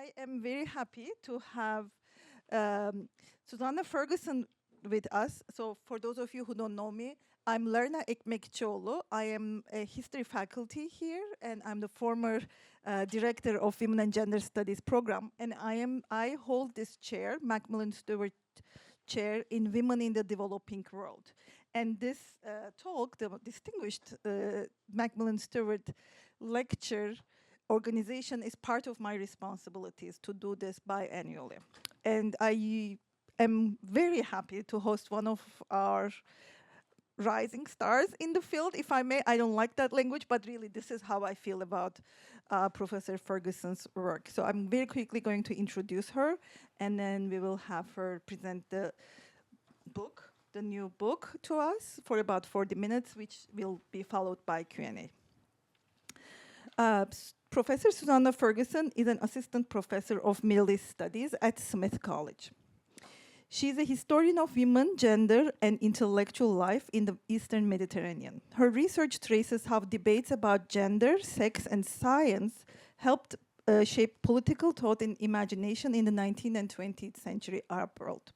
I am very happy to have Susanna Ferguson with us. So for those of you who don't know me, I'm Lerna Ekmekçioğlu. I am a history faculty here, and I'm the former director of Women and Gender Studies program. And I hold this chair, McMillan Stewart Chair in Women in the Developing World. And this talk, the distinguished McMillan Stewart Lecture organization, is part of my responsibilities to do this biannually. And I am very happy to host one of our rising stars in the field, if I may. I don't like that language, but really this is how I feel about Professor Ferguson's work. So I'm very quickly going to introduce her, and then we will have her present the book, the new book, to us for about 40 minutes, which will be followed by Q&A. Professor Susanna Ferguson is an assistant professor of Middle East Studies at Smith College. She is a historian of women, gender, and intellectual life in the Eastern Mediterranean. Her research traces how debates about gender, sex, and science helped shape political thought and imagination in the 19th and 20th century Arab world.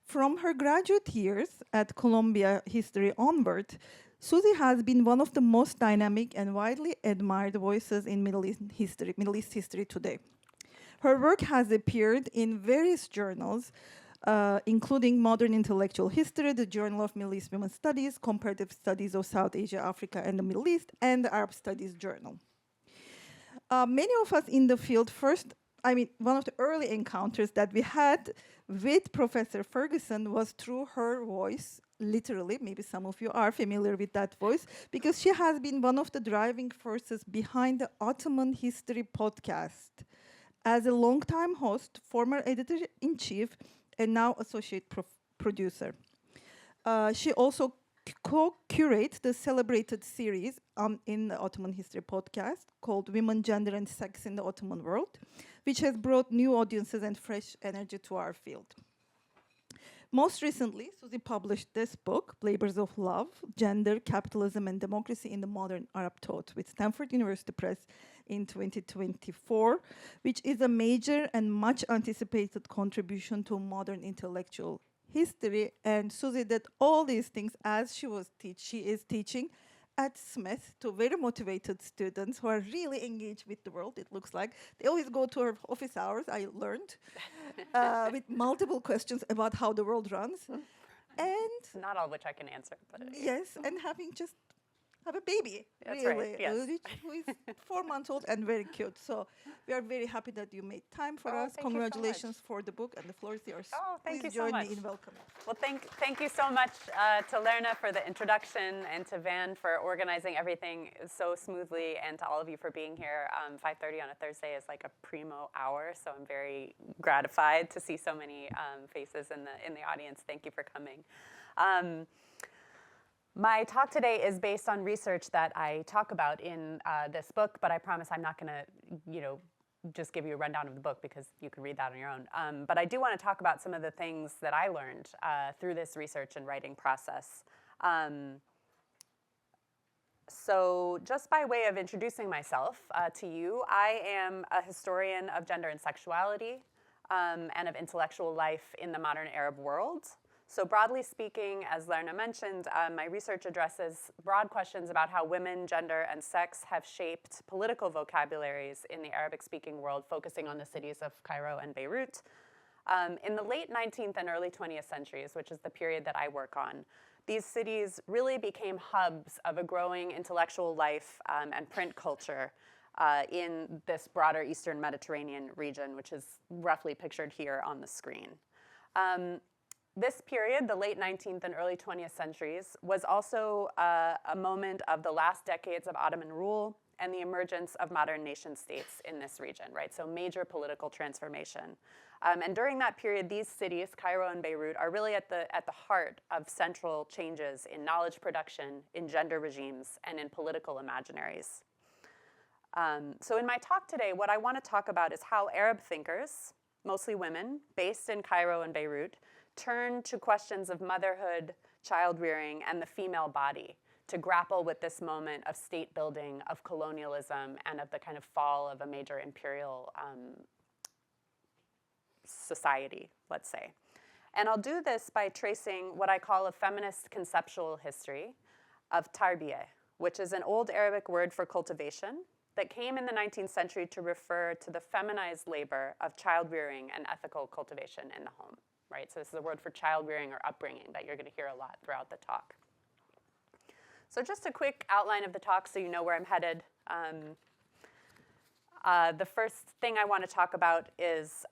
From her graduate years at Columbia History onward, Susie has been one of the most dynamic and widely admired voices in Middle East history today. Her work has appeared in various journals, including Modern Intellectual History, the Journal of Middle East Women's Studies, Comparative Studies of South Asia, Africa, and the Middle East, and the Arab Studies Journal. Many of us in the field one of the early encounters that we had with Professor Ferguson was through her voice, literally. Maybe some of you are familiar with that voice, because she has been one of the driving forces behind the Ottoman History podcast. As a longtime host, former editor-in-chief, and now associate producer. She also co-curates the celebrated series in the Ottoman History podcast called Women, Gender, and Sex in the Ottoman World, which has brought new audiences and fresh energy to our field. Most recently, Susie published this book, Labors of Love, Gender, Capitalism, and Democracy in the Modern Arab Thought, with Stanford University Press in 2024, which is a major and much anticipated contribution to modern intellectual history. And Susie did all these things as she is teaching at Smith to very motivated students who are really engaged with the world, it looks like. They always go to her office hours, I learned, with multiple questions about how the world runs. And not all of which I can answer. But yes, and having just have a baby, that's really, right, yes. Who is 4 months old and very cute. So we are very happy that you made time for us. Congratulations for the book, and the floor is yours. Oh, thank Please you so much. Join me in welcoming. Well, thank you so much to Lerna for the introduction, and to Van for organizing everything so smoothly, and to all of you for being here. 5:30 on a Thursday is like a primo hour, so I'm very gratified to see so many faces in the audience. Thank you for coming. My talk today is based on research that I talk about in this book, but I promise I'm not going to, just give you a rundown of the book, because you can read that on your own. But I do want to talk about some of the things that I learned through this research and writing process. So just by way of introducing myself to you, I am a historian of gender and sexuality and of intellectual life in the modern Arab world. So broadly speaking, as Lerna mentioned, my research addresses broad questions about how women, gender, and sex have shaped political vocabularies in the Arabic-speaking world, focusing on the cities of Cairo and Beirut. In the late 19th and early 20th centuries, which is the period that I work on, these cities really became hubs of a growing intellectual life and print culture in this broader Eastern Mediterranean region, which is roughly pictured here on the screen. This period, the late 19th and early 20th centuries, was also a moment of the last decades of Ottoman rule and the emergence of modern nation states in this region, right? So major political transformation. And during that period, these cities, Cairo and Beirut, are really at the heart of central changes in knowledge production, in gender regimes, and in political imaginaries. So in my talk today, what I want to talk about is how Arab thinkers, mostly women, based in Cairo and Beirut, turn to questions of motherhood, child rearing, and the female body to grapple with this moment of state building, of colonialism, and of the kind of fall of a major imperial society, let's say. And I'll do this by tracing what I call a feminist conceptual history of tarbiya, which is an old Arabic word for cultivation that came in the 19th century to refer to the feminized labor of child-rearing and ethical cultivation in the home, right? So this is a word for child-rearing or upbringing that you're going to hear a lot throughout the talk. So just a quick outline of the talk so you know where I'm headed. The first thing I want to talk about is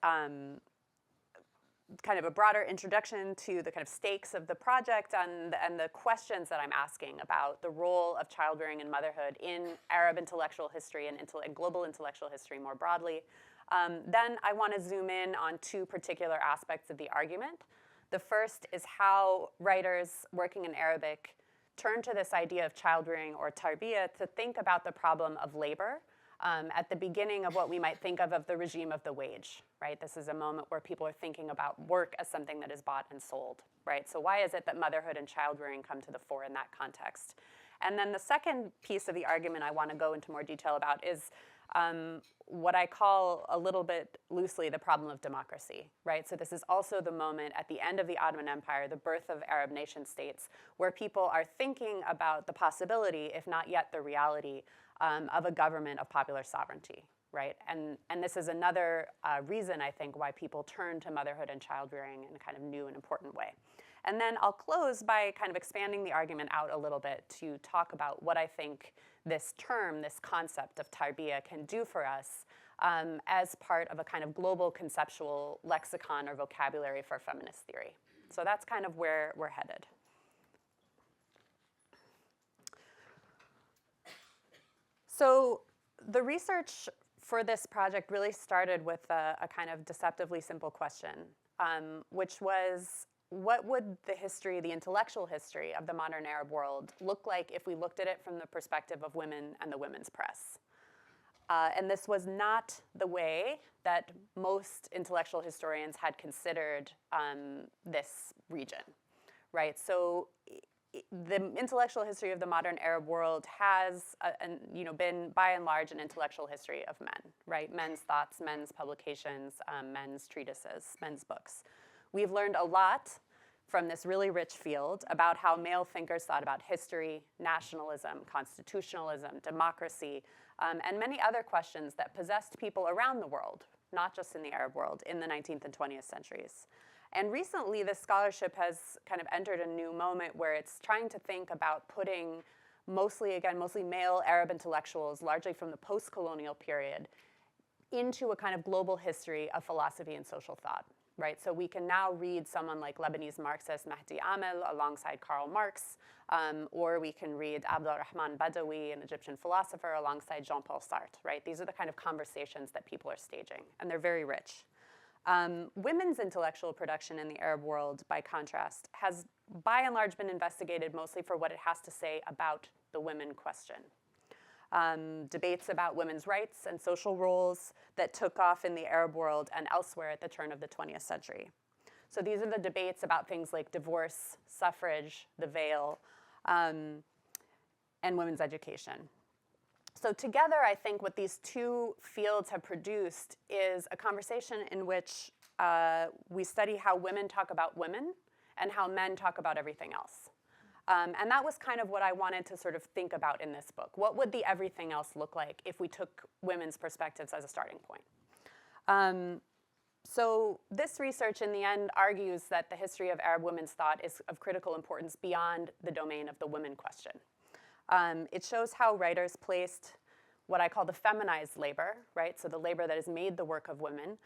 kind of a broader introduction to the kind of stakes of the project and the questions that I'm asking about the role of childrearing and motherhood in Arab intellectual history and global intellectual history more broadly. Then I want to zoom in on two particular aspects of the argument. The first is how writers working in Arabic turn to this idea of childrearing or tarbiya to think about the problem of labor at the beginning of what we might think of the regime of the wage, right? This is a moment where people are thinking about work as something that is bought and sold, right? So why is it that motherhood and childrearing come to the fore in that context? And then the second piece of the argument I want to go into more detail about is what I call a little bit loosely the problem of democracy, right? So this is also the moment at the end of the Ottoman Empire, the birth of Arab nation states, where people are thinking about the possibility, if not yet the reality, of a government of popular sovereignty, right? And this is another reason, I think, why people turn to motherhood and childrearing in a kind of new and important way. And then I'll close by kind of expanding the argument out a little bit to talk about what I think this term, this concept of tarbiya can do for us as part of a kind of global conceptual lexicon or vocabulary for feminist theory. So that's kind of where we're headed. So the research for this project really started with a kind of deceptively simple question, which was, what would the history, the intellectual history of the modern Arab world look like if we looked at it from the perspective of women and the women's press? And this was not the way that most intellectual historians had considered this region, right? So the intellectual history of the modern Arab world has been, by and large, an intellectual history of men, right? Men's thoughts, men's publications, men's treatises, men's books. We've learned a lot from this really rich field about how male thinkers thought about history, nationalism, constitutionalism, democracy, and many other questions that possessed people around the world, not just in the Arab world, in the 19th and 20th centuries. And recently, this scholarship has kind of entered a new moment where it's trying to think about putting mostly male Arab intellectuals, largely from the post-colonial period, into a kind of global history of philosophy and social thought, right? So we can now read someone like Lebanese Marxist Mahdi Amel alongside Karl Marx, or we can read Abdurrahman Badawi, an Egyptian philosopher, alongside Jean-Paul Sartre, right? These are the kind of conversations that people are staging, and they're very rich. Women's intellectual production in the Arab world, by contrast, has by and large been investigated mostly for what it has to say about the women question. Debates about women's rights and social roles that took off in the Arab world and elsewhere at the turn of the 20th century. So these are the debates about things like divorce, suffrage, the veil, and women's education. So together, I think what these two fields have produced is a conversation in which we study how women talk about women and how men talk about everything else. And that was kind of what I wanted to sort of think about in this book. What would the everything else look like if we took women's perspectives as a starting point? So this research, in the end, argues that the history of Arab women's thought is of critical importance beyond the domain of the women question. It shows how writers placed what I call the feminized labor, right? So the labor that has made the work of women,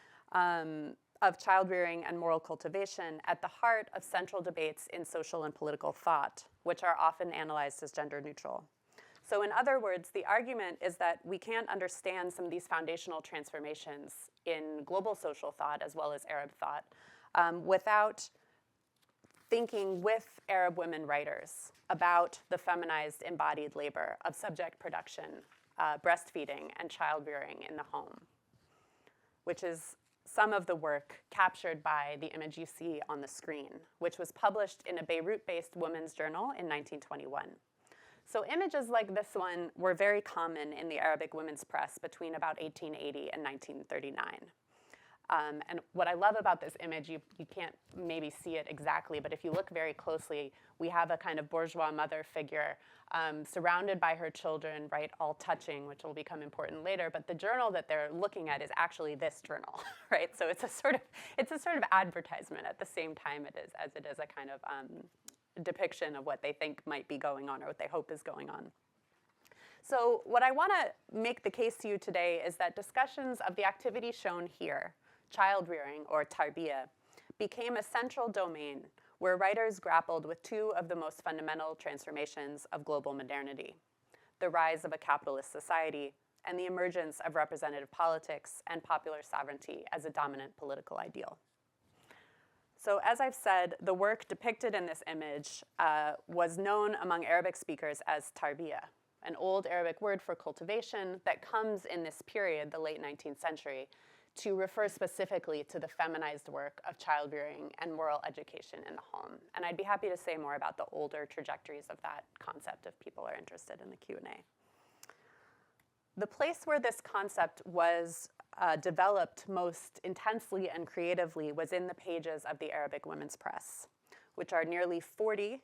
of child-rearing and moral cultivation at the heart of central debates in social and political thought, which are often analyzed as gender neutral. So in other words, the argument is that we can't understand some of these foundational transformations in global social thought as well as Arab thought without thinking with Arab women writers about the feminized embodied labor of subject production, breastfeeding, and child-rearing in the home, which is some of the work captured by the image you see on the screen, which was published in a Beirut-based women's journal in 1921. So images like this one were very common in the Arabic women's press between about 1880 and 1939. And what I love about this image, you can't maybe see it exactly, but if you look very closely, we have a kind of bourgeois mother figure surrounded by her children, right, all touching, which will become important later. But the journal that they're looking at is actually this journal, right? So it's a sort of advertisement at the same time as it is a kind of depiction of what they think might be going on or what they hope is going on. So what I want to make the case to you today is that discussions of the activity shown here, childrearing or tarbiya, became a central domain where writers grappled with two of the most fundamental transformations of global modernity: the rise of a capitalist society and the emergence of representative politics and popular sovereignty as a dominant political ideal. So as I've said, the work depicted in this image was known among Arabic speakers as tarbiya, an old Arabic word for cultivation that comes in this period, the late 19th century, to refer specifically to the feminized work of childrearing and moral education in the home. And I'd be happy to say more about the older trajectories of that concept if people are interested in the Q&A. The place where this concept was developed most intensely and creatively was in the pages of the Arabic women's press, which are nearly 40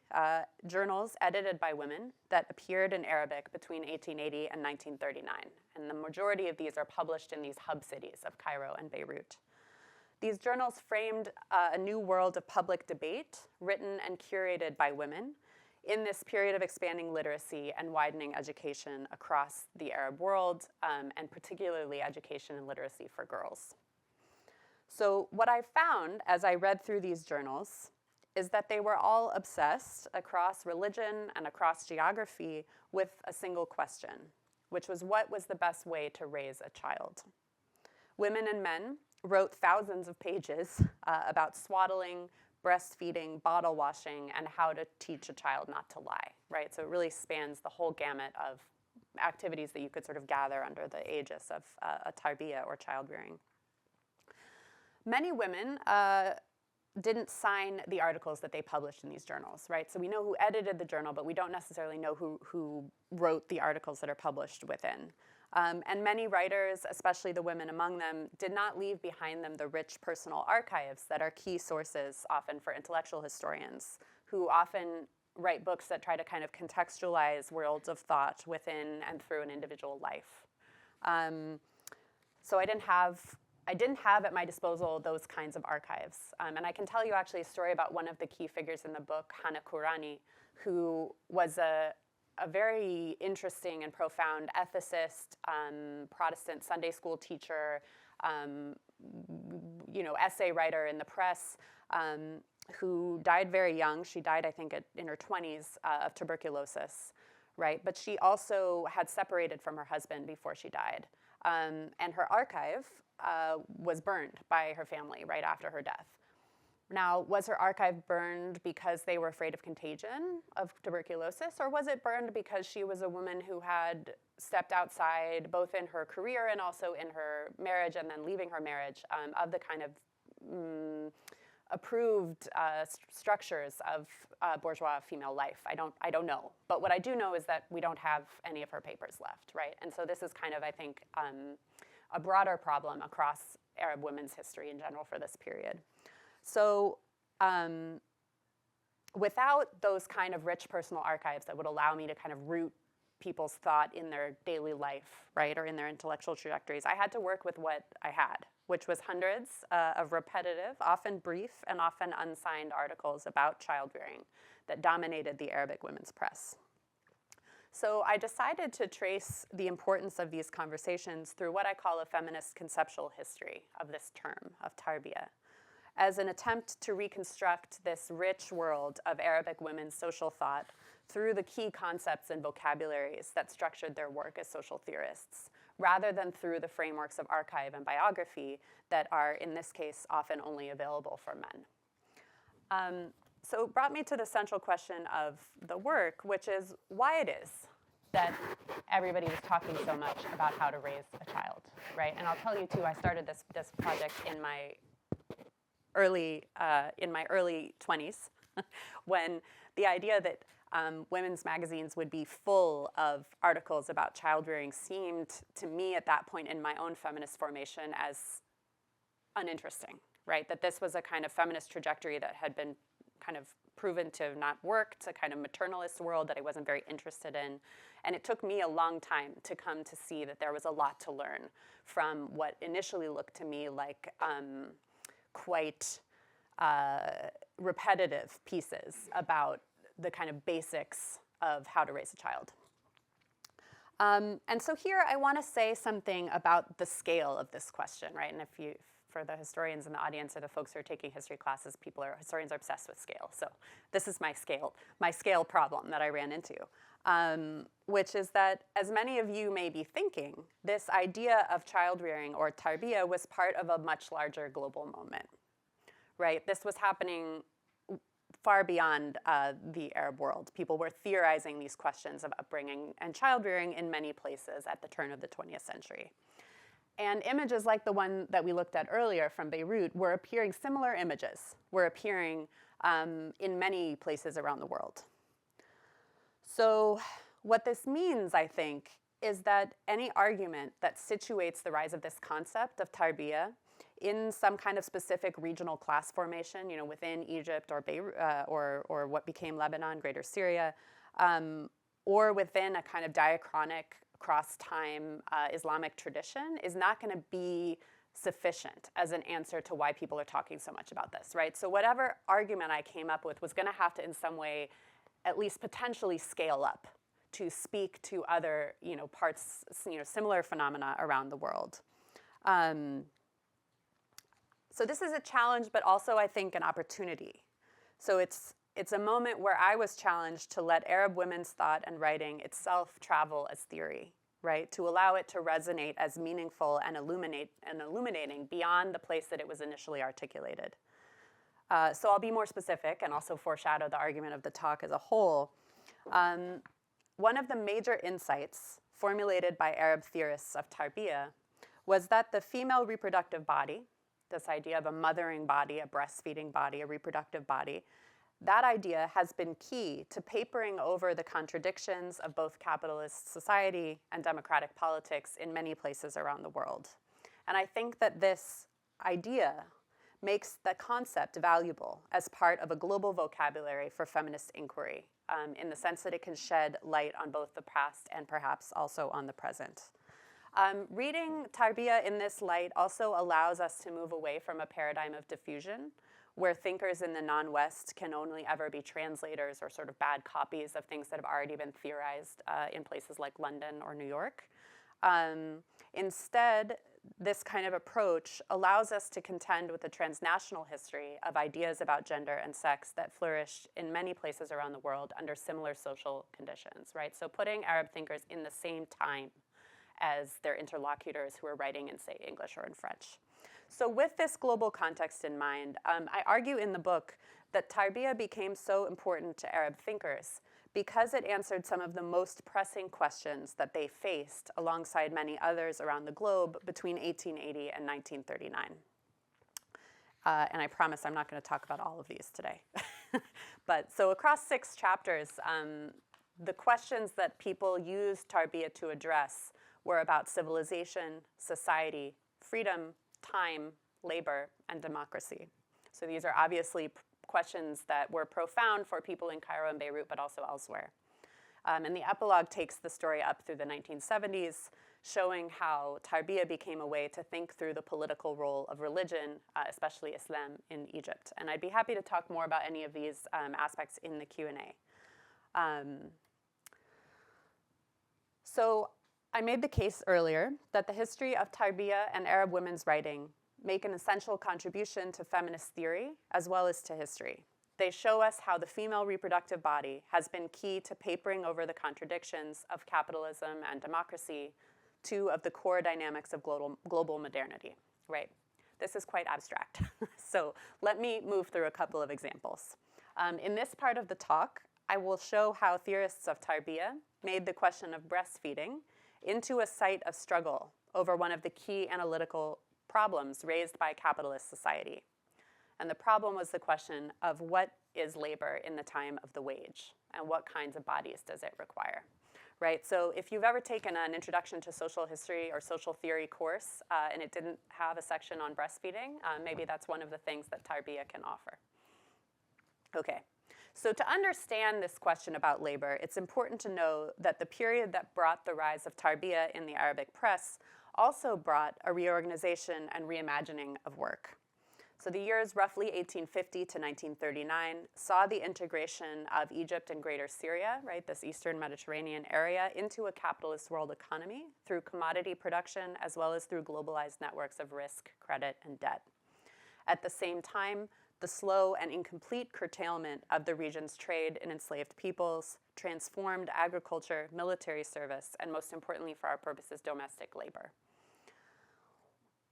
journals edited by women that appeared in Arabic between 1880 and 1939. And the majority of these are published in these hub cities of Cairo and Beirut. These journals framed a new world of public debate, written and curated by women, in this period of expanding literacy and widening education across the Arab world, and particularly education and literacy for girls. So what I found as I read through these journals is that they were all obsessed across religion and across geography with a single question, which was what was the best way to raise a child? Women and men wrote thousands of pages about swaddling, breastfeeding, bottle washing, and how to teach a child not to lie, right? So it really spans the whole gamut of activities that you could sort of gather under the aegis of a tarbiya or child rearing. Many women didn't sign the articles that they published in these journals, right? So we know who edited the journal, but we don't necessarily know who wrote the articles that are published within. And many writers, especially the women among them, did not leave behind them the rich personal archives that are key sources often for intellectual historians, who often write books that try to kind of contextualize worlds of thought within and through an individual life. So I didn't have at my disposal those kinds of archives. And I can tell you actually a story about one of the key figures in the book, Hannah Kurani, who was a very interesting and profound ethicist, Protestant Sunday school teacher, essay writer in the press, who died very young. She died, I think, in her 20s of tuberculosis, right? But she also had separated from her husband before she died. And her archive was burned by her family right after her death. Now, was her archive burned because they were afraid of contagion of tuberculosis, or was it burned because she was a woman who had stepped outside, both in her career and also in her marriage, and then leaving her marriage, of the kind of approved structures of bourgeois female life? I don't know. But what I do know is that we don't have any of her papers left, right? And so this is kind of, I think, a broader problem across Arab women's history in general for this period. So without those kind of rich personal archives that would allow me to kind of root people's thought in their daily life, right, or in their intellectual trajectories, I had to work with what I had, which was hundreds of repetitive, often brief, and often unsigned articles about child rearing that dominated the Arabic women's press. So I decided to trace the importance of these conversations through what I call a feminist conceptual history of this term, of tarbiya, as an attempt to reconstruct this rich world of Arabic women's social thought through the key concepts and vocabularies that structured their work as social theorists, rather than through the frameworks of archive and biography that are, in this case, often only available for men. So it brought me to the central question of the work, which is why it is that everybody was talking so much about how to raise a child, right? And I'll tell you, too, I started this project in my early 20s, when the idea that women's magazines would be full of articles about child rearing seemed to me at that point in my own feminist formation as uninteresting, right? That this was a kind of feminist trajectory that had been kind of proven to not work, to kind of maternalist world that I wasn't very interested in. And it took me a long time to come to see that there was a lot to learn from what initially looked to me like quite repetitive pieces about the kind of basics of how to raise a child. And so here I want to say something about the scale of this question, right? And for the historians in the audience or the folks who are taking history classes, historians are obsessed with scale. So this is my scale problem that I ran into, which is that, as many of you may be thinking, this idea of child rearing or tarbiya was part of a much larger global moment, right? This was happening far beyond the Arab world. People were theorizing these questions of upbringing and child rearing in many places at the turn of the 20th century. And images like the one that we looked at earlier from Beirut were appearing, similar images were appearing in many places around the world. So what this means, I think, is that any argument that situates the rise of this concept of tarbiya in some kind of specific regional class formation, you know, within Egypt or Beirut, or what became Lebanon, Greater Syria, or within a kind of diachronic cross-time Islamic tradition is not going to be sufficient as an answer to why people are talking so much about this, right? So whatever argument I came up with was going to have to in some way at least potentially scale up to speak to other, you know, parts, you know, similar phenomena around the world. So this is a challenge, but also I think an opportunity. So it's a moment where I was challenged to let Arab women's thought and writing itself travel as theory, right? To allow it to resonate as meaningful and illuminating beyond the place that it was initially articulated. So I'll be more specific and also foreshadow the argument of the talk as a whole. One of the major insights formulated by Arab theorists of tarbiya was that the female reproductive body, this idea of a mothering body, a breastfeeding body, a reproductive body, that idea has been key to papering over the contradictions of both capitalist society and democratic politics in many places around the world. And I think that this idea makes the concept valuable as part of a global vocabulary for feminist inquiry, in the sense that it can shed light on both the past and perhaps also on the present. Reading tarbiya in this light also allows us to move away from a paradigm of diffusion, where thinkers in the non-West can only ever be translators or sort of bad copies of things that have already been theorized in places like London or New York. Instead, this kind of approach allows us to contend with the transnational history of ideas about gender and sex that flourished in many places around the world under similar social conditions, right? So putting Arab thinkers in the same time as their interlocutors who are writing in, say, English or in French. So with this global context in mind, I argue in the book that tarbiya became so important to Arab thinkers because it answered some of the most pressing questions that they faced alongside many others around the globe between 1880 and 1939. And I promise I'm not going to talk about all of these today. But so across 6 chapters, the questions that people used tarbiya to address were about civilization, society, freedom, time, labor, and democracy. So these are obviously questions that were profound for people in Cairo and Beirut, but also elsewhere. And the epilogue takes the story up through the 1970s, showing how tarbiya became a way to think through the political role of religion, especially Islam, in Egypt. And I'd be happy to talk more about any of these aspects in the Q&A. So I made the case earlier that the history of tarbiya and Arab women's writing make an essential contribution to feminist theory as well as to history. They show us how the female reproductive body has been key to papering over the contradictions of capitalism and democracy, 2 of the core dynamics of global modernity, right? This is quite abstract. So let me move through a couple of examples. In this part of the talk, I will show how theorists of tarbiya made the question of breastfeeding into a site of struggle over one of the key analytical problems raised by capitalist society. And the problem was the question of what is labor in the time of the wage. and what kinds of bodies does it require? Right, so if you've ever taken an introduction to social history or social theory course and it didn't have a section on breastfeeding, maybe that's one of the things that tarbiya can offer. Okay, so to understand this question about labor, it's important to know that the period that brought the rise of tarbiya in the Arabic press also brought a reorganization and reimagining of work. So the years roughly 1850 to 1939 saw the integration of Egypt and Greater Syria, right, this Eastern Mediterranean area, into a capitalist world economy through commodity production as well as through globalized networks of risk, credit, and debt. At the same time, the slow and incomplete curtailment of the region's trade in enslaved peoples transformed agriculture, military service, and most importantly for our purposes, domestic labor.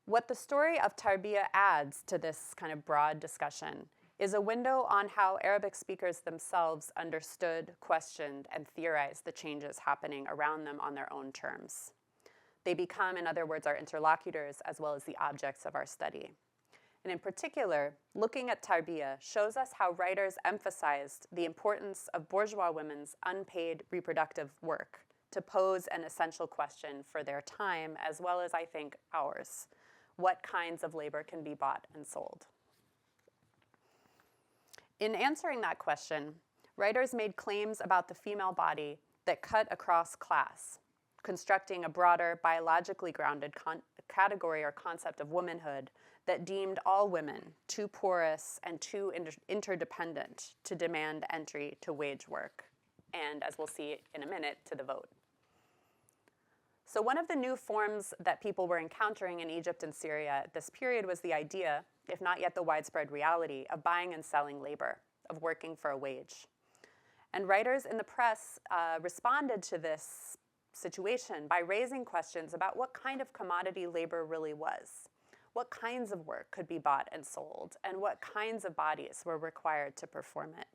What the story of tarbiya adds to this kind of broad discussion is a window on how Arabic speakers themselves understood, questioned, and theorized the changes happening around them on their own terms. They become, in other words, our interlocutors as well as the objects of our study. And in particular, looking at tarbiya shows us how writers emphasized the importance of bourgeois women's unpaid reproductive work to pose an essential question for their time as well as, I think, ours. What kinds of labor can be bought and sold? In answering that question, writers made claims about the female body that cut across class, constructing a broader, biologically grounded category or concept of womanhood that deemed all women too porous and too interdependent to demand entry to wage work, and as we'll see in a minute, to the vote. So one of the new forms that people were encountering in Egypt and Syria at this period was the idea, if not yet the widespread reality, of buying and selling labor, of working for a wage. And writers in the press responded to this situation by raising questions about what kind of commodity labor really was, what kinds of work could be bought and sold, and what kinds of bodies were required to perform it.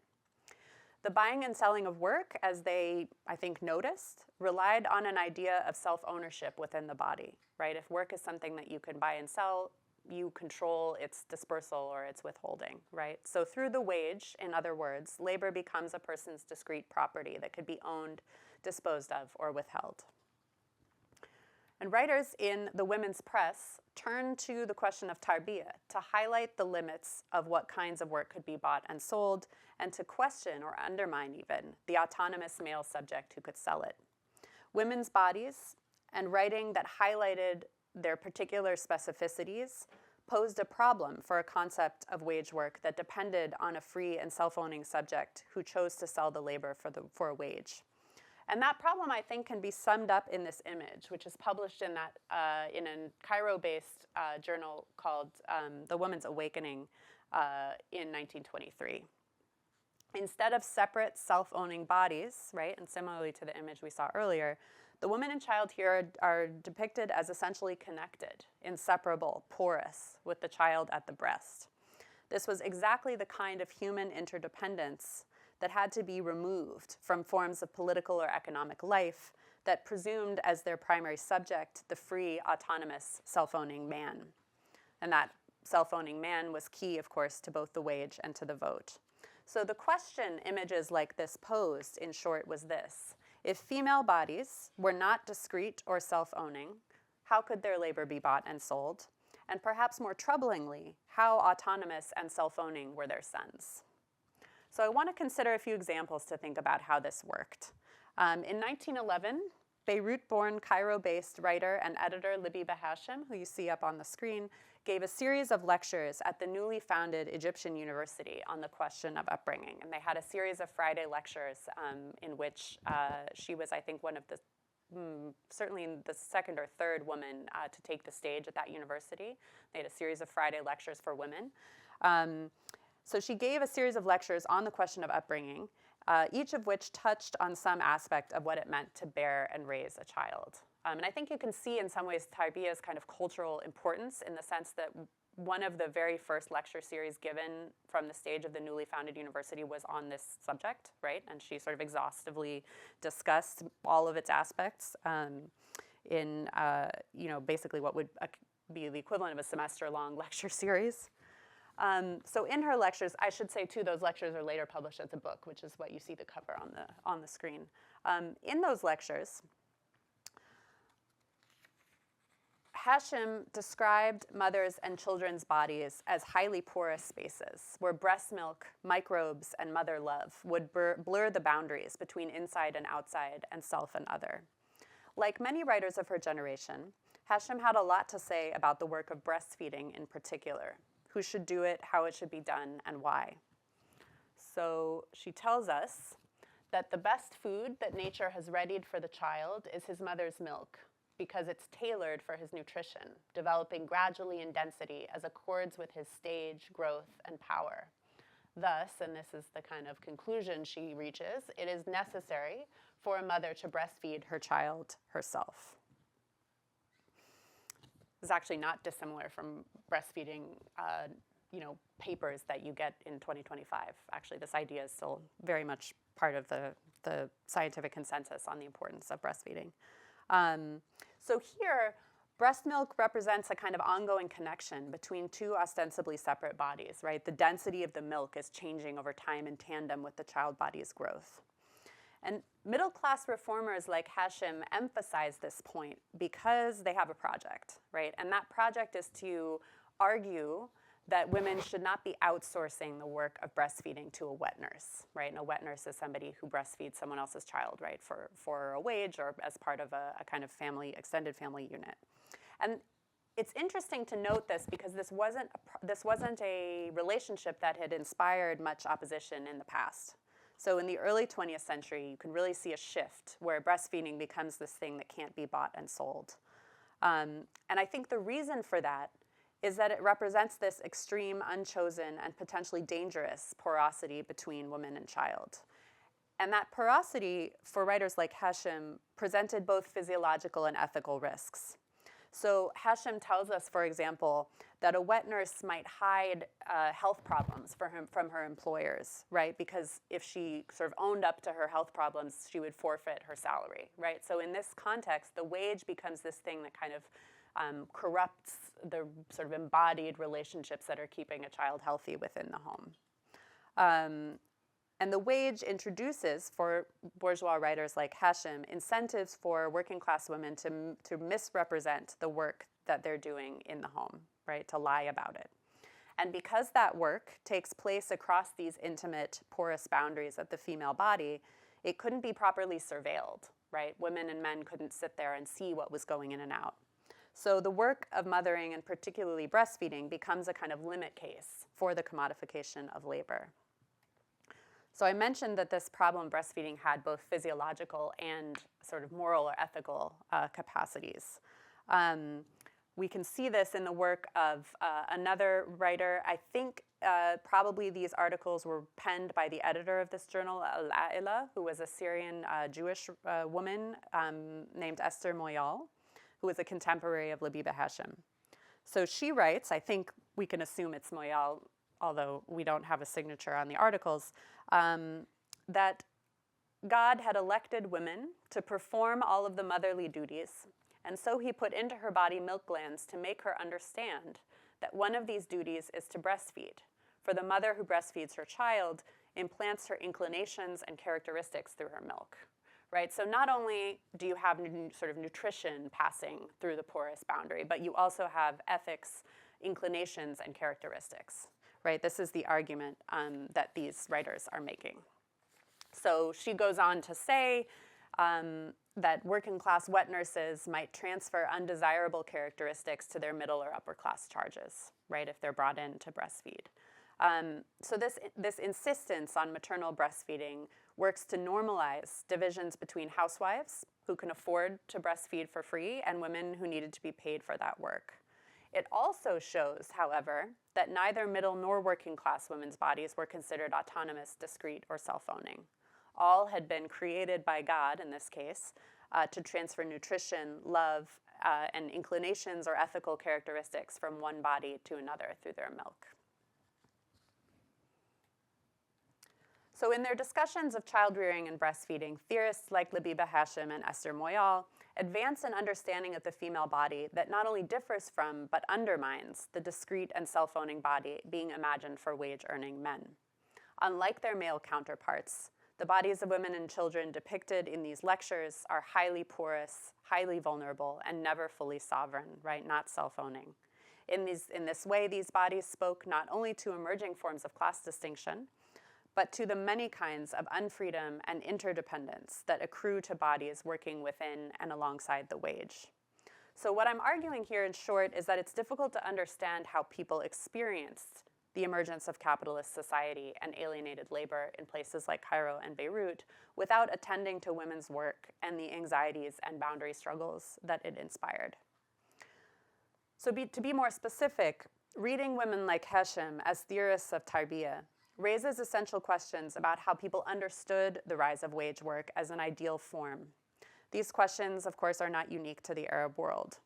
The buying and selling of work, as they, I think, noticed, relied on an idea of self-ownership within the body, right? If work is something that you can buy and sell, you control its dispersal or its withholding, right? So through the wage, in other words, labor becomes a person's discrete property that could be owned, disposed of, or withheld. And writers in the women's press turned to the question of tarbiya to highlight the limits of what kinds of work could be bought and sold, and to question or undermine even the autonomous male subject who could sell it. Women's bodies and writing that highlighted their particular specificities posed a problem for a concept of wage work that depended on a free and self-owning subject who chose to sell the labor for a wage. And that problem, I think, can be summed up in this image, which is published in a Cairo-based journal called The Woman's Awakening in 1923. Instead of separate self-owning bodies, right, and similarly to the image we saw earlier, the woman and child here are depicted as essentially connected, inseparable, porous, with the child at the breast. This was exactly the kind of human interdependence that had to be removed from forms of political or economic life that presumed as their primary subject the free, autonomous, self-owning man. And that self-owning man was key, of course, to both the wage and to the vote. So the question images like this posed, in short, was this: if female bodies were not discrete or self-owning, how could their labor be bought and sold? And perhaps more troublingly, how autonomous and self-owning were their sons? So I want to consider a few examples to think about how this worked. In 1911, Beirut-born, Cairo-based writer and editor Labiba Hashim, who you see up on the screen, gave a series of lectures at the newly founded Egyptian University on the question of upbringing. And they had a series of Friday lectures in which she was, I think, one of the, certainly the second or third woman to take the stage at that university. They had a series of Friday lectures for women. So she gave a series of lectures on the question of upbringing, each of which touched on some aspect of what it meant to bear and raise a child. And I think you can see in some ways tarbiya's kind of cultural importance in the sense that one of the very first lecture series given from the stage of the newly founded university was on this subject, right? And she sort of exhaustively discussed all of its aspects in basically what would be the equivalent of a semester-long lecture series. So in her lectures, I should say too, those lectures are later published as a book, which is what you see the cover on the screen. In those lectures, Hashem described mothers' and children's bodies as highly porous spaces where breast milk, microbes, and mother love would blur the boundaries between inside and outside and self and other. Like many writers of her generation, Hashem had a lot to say about the work of breastfeeding in particular, who should do it, how it should be done, and why. So she tells us that the best food that nature has readied for the child is his mother's milk, because it's tailored for his nutrition, developing gradually in density as accords with his stage, growth, and power. Thus, and this is the kind of conclusion she reaches, it is necessary for a mother to breastfeed her child herself. This is actually not dissimilar from breastfeeding papers that you get in 2025. Actually, this idea is still very much part of the scientific consensus on the importance of breastfeeding. So here, breast milk represents a kind of ongoing connection between two ostensibly separate bodies, right? The density of the milk is changing over time in tandem with the child body's growth. And middle-class reformers like Hashem emphasize this point because they have a project, right? And that project is to argue that women should not be outsourcing the work of breastfeeding to a wet nurse, right? And a wet nurse is somebody who breastfeeds someone else's child, right, for a wage or as part of a kind of extended family unit. And it's interesting to note this because this wasn't a relationship that had inspired much opposition in the past. So in the early 20th century, you can really see a shift where breastfeeding becomes this thing that can't be bought and sold. And I think the reason for that is that it represents this extreme, unchosen, and potentially dangerous porosity between woman and child. And that porosity, for writers like Hashem, presented both physiological and ethical risks. So Hashem tells us, for example, that a wet nurse might hide health problems from her employers, right? Because if she sort of owned up to her health problems, she would forfeit her salary, right? So in this context, the wage becomes this thing that kind of corrupts the sort of embodied relationships that are keeping a child healthy within the home. And the wage introduces, for bourgeois writers like Hashem, incentives for working class women to misrepresent the work that they're doing in the home, right, to lie about it. And because that work takes place across these intimate, porous boundaries of the female body, it couldn't be properly surveilled, right? Women and men couldn't sit there and see what was going in and out. So the work of mothering, and particularly breastfeeding, becomes a kind of limit case for the commodification of labor. So I mentioned that this problem breastfeeding had both physiological and sort of moral or ethical capacities. We can see this in the work of another writer. I think probably these articles were penned by the editor of this journal, Al-A'ila, who was a Syrian Jewish woman named Esther Moyal, who was a contemporary of Labiba Hashem. So she writes, I think we can assume it's Moyal, although we don't have a signature on the articles, that God had elected women to perform all of the motherly duties, and so he put into her body milk glands to make her understand that one of these duties is to breastfeed. For the mother who breastfeeds her child implants her inclinations and characteristics through her milk. Right? So not only do you have sort of nutrition passing through the porous boundary, but you also have ethics, inclinations, and characteristics. Right? This is the argument that these writers are making. So she goes on to say that working class wet nurses might transfer undesirable characteristics to their middle or upper class charges, right, if they're brought in to breastfeed. So this insistence on maternal breastfeeding works to normalize divisions between housewives who can afford to breastfeed for free and women who needed to be paid for that work. It also shows, however, that neither middle nor working class women's bodies were considered autonomous, discrete, or self-owning. All had been created by God, in this case, to transfer nutrition, love, and inclinations or ethical characteristics from one body to another through their milk. So in their discussions of child rearing and breastfeeding, theorists like Labiba Hashem and Esther Moyal advance an understanding of the female body that not only differs from, but undermines the discrete and self-owning body being imagined for wage-earning men. Unlike their male counterparts, the bodies of women and children depicted in these lectures are highly porous, highly vulnerable, and never fully sovereign, right? Not self-owning. In this way, these bodies spoke not only to emerging forms of class distinction, but to the many kinds of unfreedom and interdependence that accrue to bodies working within and alongside the wage. So what I'm arguing here in short is that it's difficult to understand how people experienced the emergence of capitalist society and alienated labor in places like Cairo and Beirut without attending to women's work and the anxieties and boundary struggles that it inspired. So to be more specific, reading women like Hesham as theorists of tarbiya raises essential questions about how people understood the rise of wage work as an ideal form. These questions, of course, are not unique to the Arab world.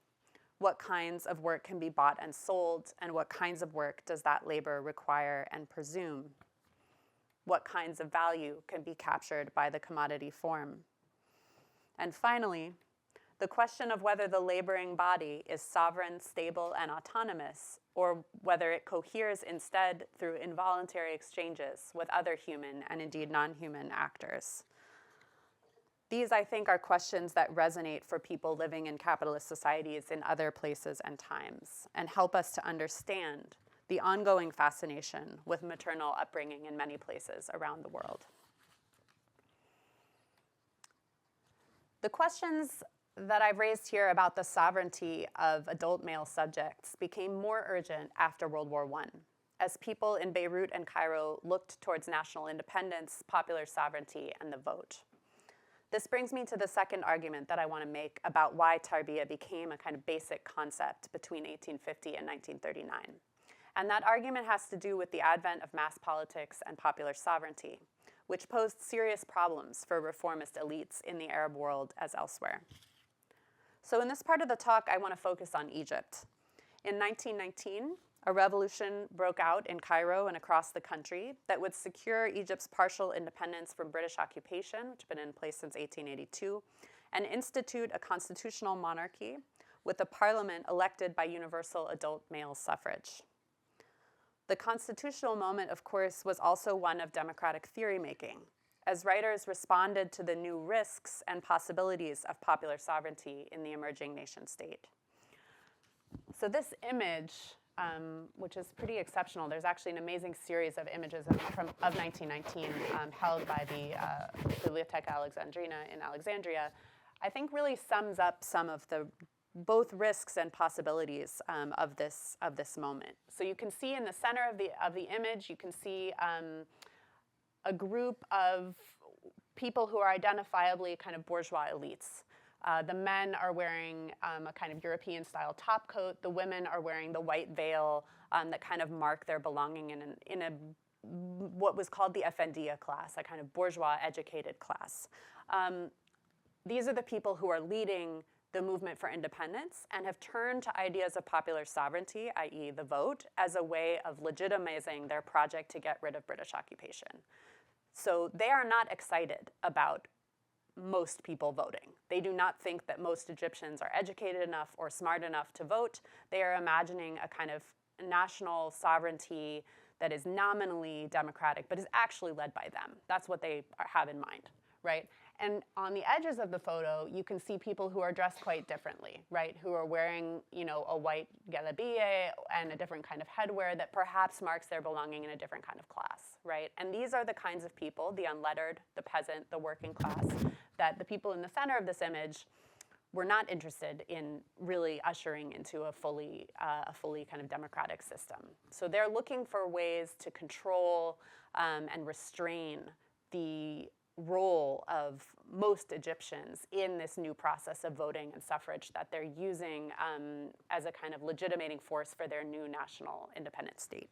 What kinds of work can be bought and sold, and what kinds of work does that labor require and presume? What kinds of value can be captured by the commodity form? And finally, the question of whether the laboring body is sovereign, stable, and autonomous, or whether it coheres instead through involuntary exchanges with other human and indeed non-human actors. These, I think, are questions that resonate for people living in capitalist societies in other places and times, and help us to understand the ongoing fascination with maternal upbringing in many places around the world. The questions that I've raised here about the sovereignty of adult male subjects became more urgent after World War I, as people in Beirut and Cairo looked towards national independence, popular sovereignty, and the vote. This brings me to the second argument that I want to make about why tarbiya became a kind of basic concept between 1850 and 1939. And that argument has to do with the advent of mass politics and popular sovereignty, which posed serious problems for reformist elites in the Arab world as elsewhere. So in this part of the talk, I want to focus on Egypt. In 1919, a revolution broke out in Cairo and across the country that would secure Egypt's partial independence from British occupation, which had been in place since 1882, and institute a constitutional monarchy with a parliament elected by universal adult male suffrage. The constitutional moment, of course, was also one of democratic theory-making, as writers responded to the new risks and possibilities of popular sovereignty in the emerging nation-state. So this image, which is pretty exceptional, there's actually an amazing series of images of 1919 held by the Bibliotheca Alexandrina in Alexandria, I think really sums up some of the both risks and possibilities of this moment. So you can see in the center of the image, you can see a group of people who are identifiably kind of bourgeois elites. The men are wearing a kind of European-style topcoat. The women are wearing the white veil that kind of mark their belonging in what was called the Effendiya class, a kind of bourgeois educated class. These are the people who are leading the movement for independence and have turned to ideas of popular sovereignty, i.e. the vote, as a way of legitimizing their project to get rid of British occupation. So they are not excited about most people voting. They do not think that most Egyptians are educated enough or smart enough to vote. They are imagining a kind of national sovereignty that is nominally democratic, but is actually led by them. That's what they have in mind, right? And on the edges of the photo, you can see people who are dressed quite differently, right? Who are wearing, a white galabiye and a different kind of headwear that perhaps marks their belonging in a different kind of class, right? And these are the kinds of people, the unlettered, the peasant, the working class, that the people in the center of this image were not interested in really ushering into a fully kind of democratic system. So they're looking for ways to control and restrain the role of most Egyptians in this new process of voting and suffrage that they're using as a kind of legitimating force for their new national independent state.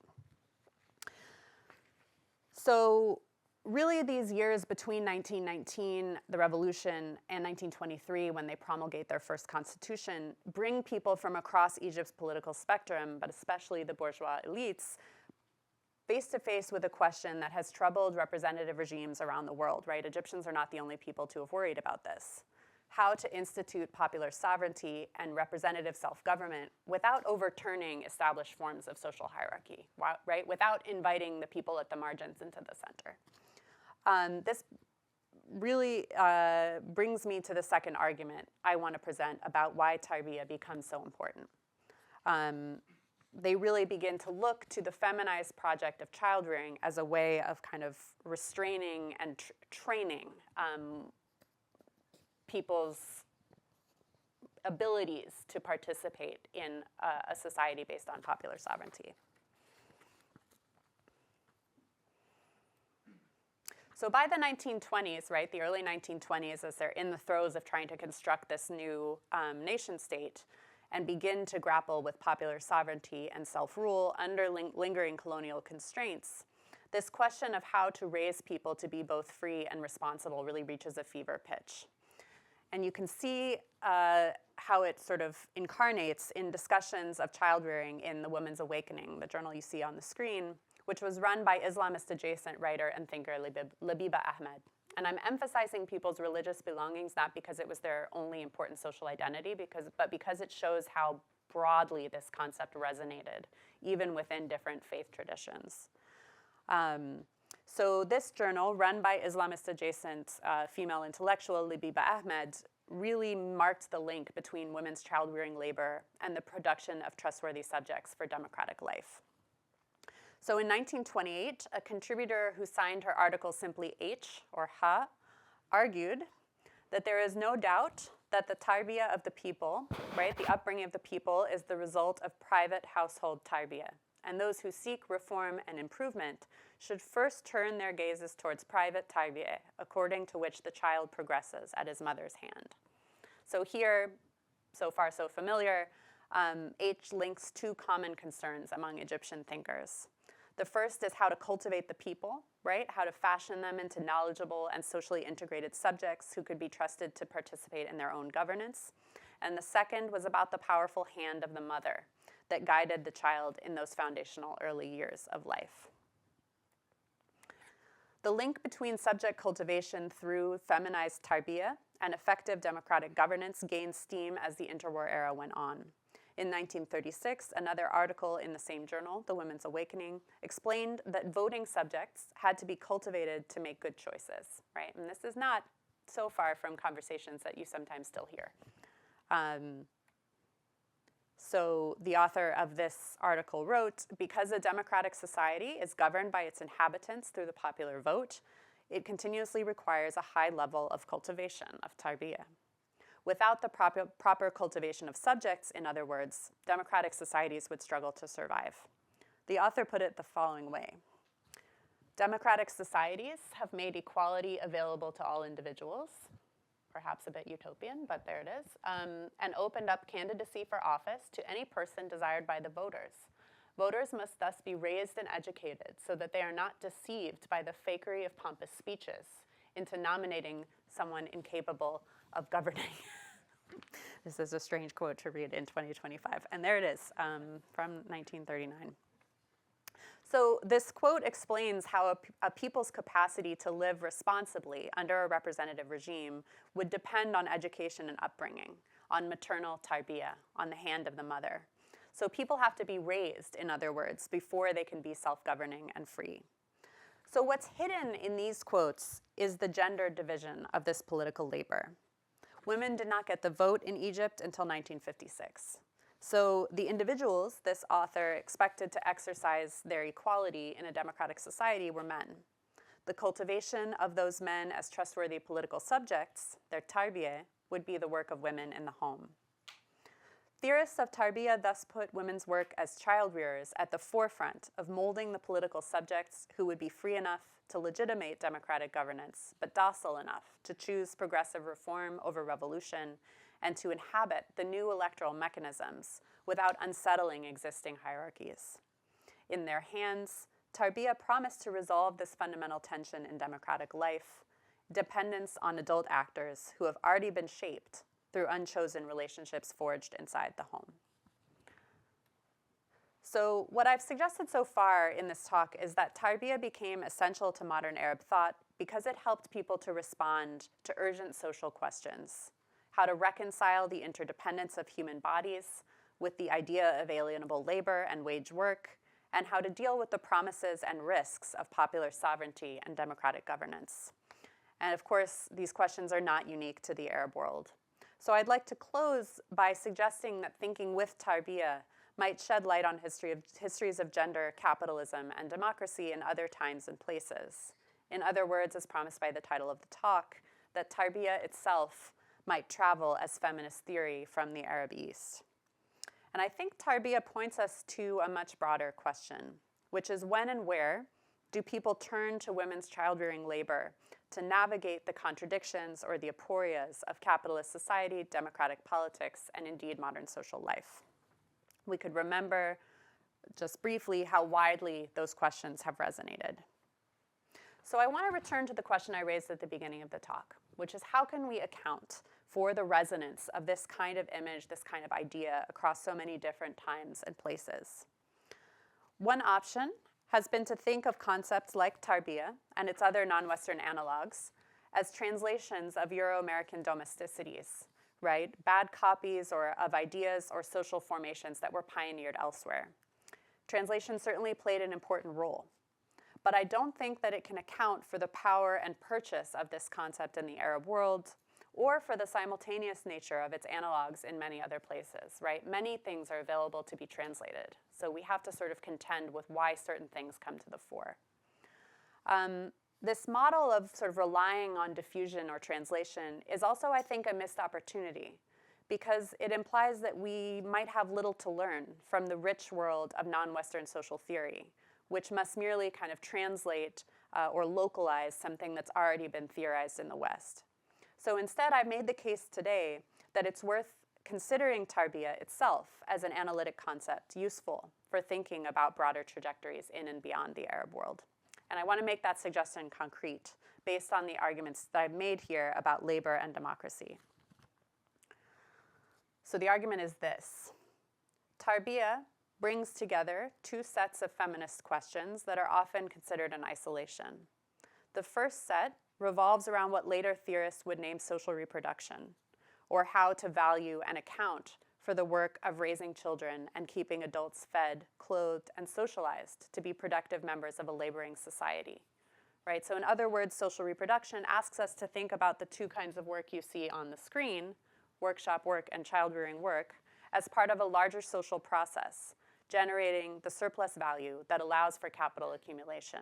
So really these years between 1919, the revolution, and 1923, when they promulgate their first constitution, bring people from across Egypt's political spectrum, but especially the bourgeois elites, face to face with a question that has troubled representative regimes around the world, right? Egyptians are not the only people to have worried about this. how to institute popular sovereignty and representative self-government without overturning established forms of social hierarchy, right? Without inviting the people at the margins into the center. This really brings me to the second argument I want to present about why tarbiya becomes so important. They really begin to look to the feminized project of childrearing as a way of kind of restraining and training people's abilities to participate in a society based on popular sovereignty. So by the 1920s, right, the early 1920s, as they're in the throes of trying to construct this new nation state and begin to grapple with popular sovereignty and self-rule under lingering colonial constraints, this question of how to raise people to be both free and responsible really reaches a fever pitch. And you can see how it sort of incarnates in discussions of childrearing in The Woman's Awakening, the journal you see on the screen, which was run by Islamist-adjacent writer and thinker Labiba Ahmed. And I'm emphasizing people's religious belongings not because it was their only important social identity, but because it shows how broadly this concept resonated, even within different faith traditions. So this journal, run by Islamist-adjacent female intellectual Labiba Ahmed, really marked the link between women's child-rearing labor and the production of trustworthy subjects for democratic life. So in 1928, a contributor who signed her article simply H, or Ha, argued that there is no doubt that the tarbiya of the people, right, the upbringing of the people, is the result of private household tarbiya. And those who seek reform and improvement should first turn their gazes towards private tarbiya, according to which the child progresses at his mother's hand. So here, so far so familiar, H links two common concerns among Egyptian thinkers. The first is how to cultivate the people, right? How to fashion them into knowledgeable and socially integrated subjects who could be trusted to participate in their own governance. And the second was about the powerful hand of the mother that guided the child in those foundational early years of life. The link between subject cultivation through feminized tarbiya and effective democratic governance gained steam as the interwar era went on. In 1936, another article in the same journal, The Women's Awakening, explained that voting subjects had to be cultivated to make good choices, right? And this is not so far from conversations that you sometimes still hear. So the author of this article wrote, because a democratic society is governed by its inhabitants through the popular vote, it continuously requires a high level of cultivation of tarbiya. Without the proper cultivation of subjects, in other words, democratic societies would struggle to survive. The author put it the following way. Democratic societies have made equality available to all individuals, perhaps a bit utopian, but there it is, and opened up candidacy for office to any person desired by the voters. Voters must thus be raised and educated so that they are not deceived by the fakery of pompous speeches into nominating someone incapable of governing. This is a strange quote to read in 2025. And there it is, from 1939. So this quote explains how a people's capacity to live responsibly under a representative regime would depend on education and upbringing, on maternal tarbiya, on the hand of the mother. So people have to be raised, in other words, before they can be self-governing and free. So what's hidden in these quotes is the gender division of this political labor. Women did not get the vote in Egypt until 1956. So the individuals this author expected to exercise their equality in a democratic society were men. The cultivation of those men as trustworthy political subjects, their tarbiya, would be the work of women in the home. Theorists of tarbiya thus put women's work as child rearers at the forefront of molding the political subjects who would be free enough to legitimate democratic governance, but docile enough to choose progressive reform over revolution and to inhabit the new electoral mechanisms without unsettling existing hierarchies. In their hands, tarbiya promised to resolve this fundamental tension in democratic life, dependence on adult actors who have already been shaped through unchosen relationships forged inside the home. So what I've suggested so far in this talk is that tarbiya became essential to modern Arab thought because it helped people to respond to urgent social questions. how to reconcile the interdependence of human bodies with the idea of alienable labor and wage work, and how to deal with the promises and risks of popular sovereignty and democratic governance. And of course, these questions are not unique to the Arab world. So I'd like to close by suggesting that thinking with tarbiya might shed light on histories of gender, capitalism, and democracy in other times and places. In other words, as promised by the title of the talk, that tarbiya itself might travel as feminist theory from the Arab East. And I think tarbiya points us to a much broader question, which is when and where do people turn to women's childrearing labor to navigate the contradictions or the aporias of capitalist society, democratic politics, and indeed modern social life? We could remember just briefly how widely those questions have resonated. So I want to return to the question I raised at the beginning of the talk, which is how can we account for the resonance of this kind of image, this kind of idea across so many different times and places? One option has been to think of concepts like tarbiya and its other non-Western analogs as translations of Euro-American domesticities, right? Bad copies of ideas or social formations that were pioneered elsewhere. Translation certainly played an important role, but I don't think that it can account for the power and purchase of this concept in the Arab world, or for the simultaneous nature of its analogs in many other places, right? Many things are available to be translated, so we have to sort of contend with why certain things come to the fore. This model of sort of relying on diffusion or translation is also, I think, a missed opportunity, because it implies that we might have little to learn from the rich world of non-Western social theory, which must merely kind of translate or localize something that's already been theorized in the West. So instead, I've made the case today that it's worth considering tarbiya itself as an analytic concept useful for thinking about broader trajectories in and beyond the Arab world. And I want to make that suggestion concrete based on the arguments that I've made here about labor and democracy. So the argument is this: tarbiya brings together two sets of feminist questions that are often considered in isolation. The first set revolves around what later theorists would name social reproduction, or how to value and account for the work of raising children and keeping adults fed, clothed, and socialized to be productive members of a laboring society, right? So in other words, social reproduction asks us to think about the two kinds of work you see on the screen, workshop work and child-rearing work, as part of a larger social process, generating the surplus value that allows for capital accumulation.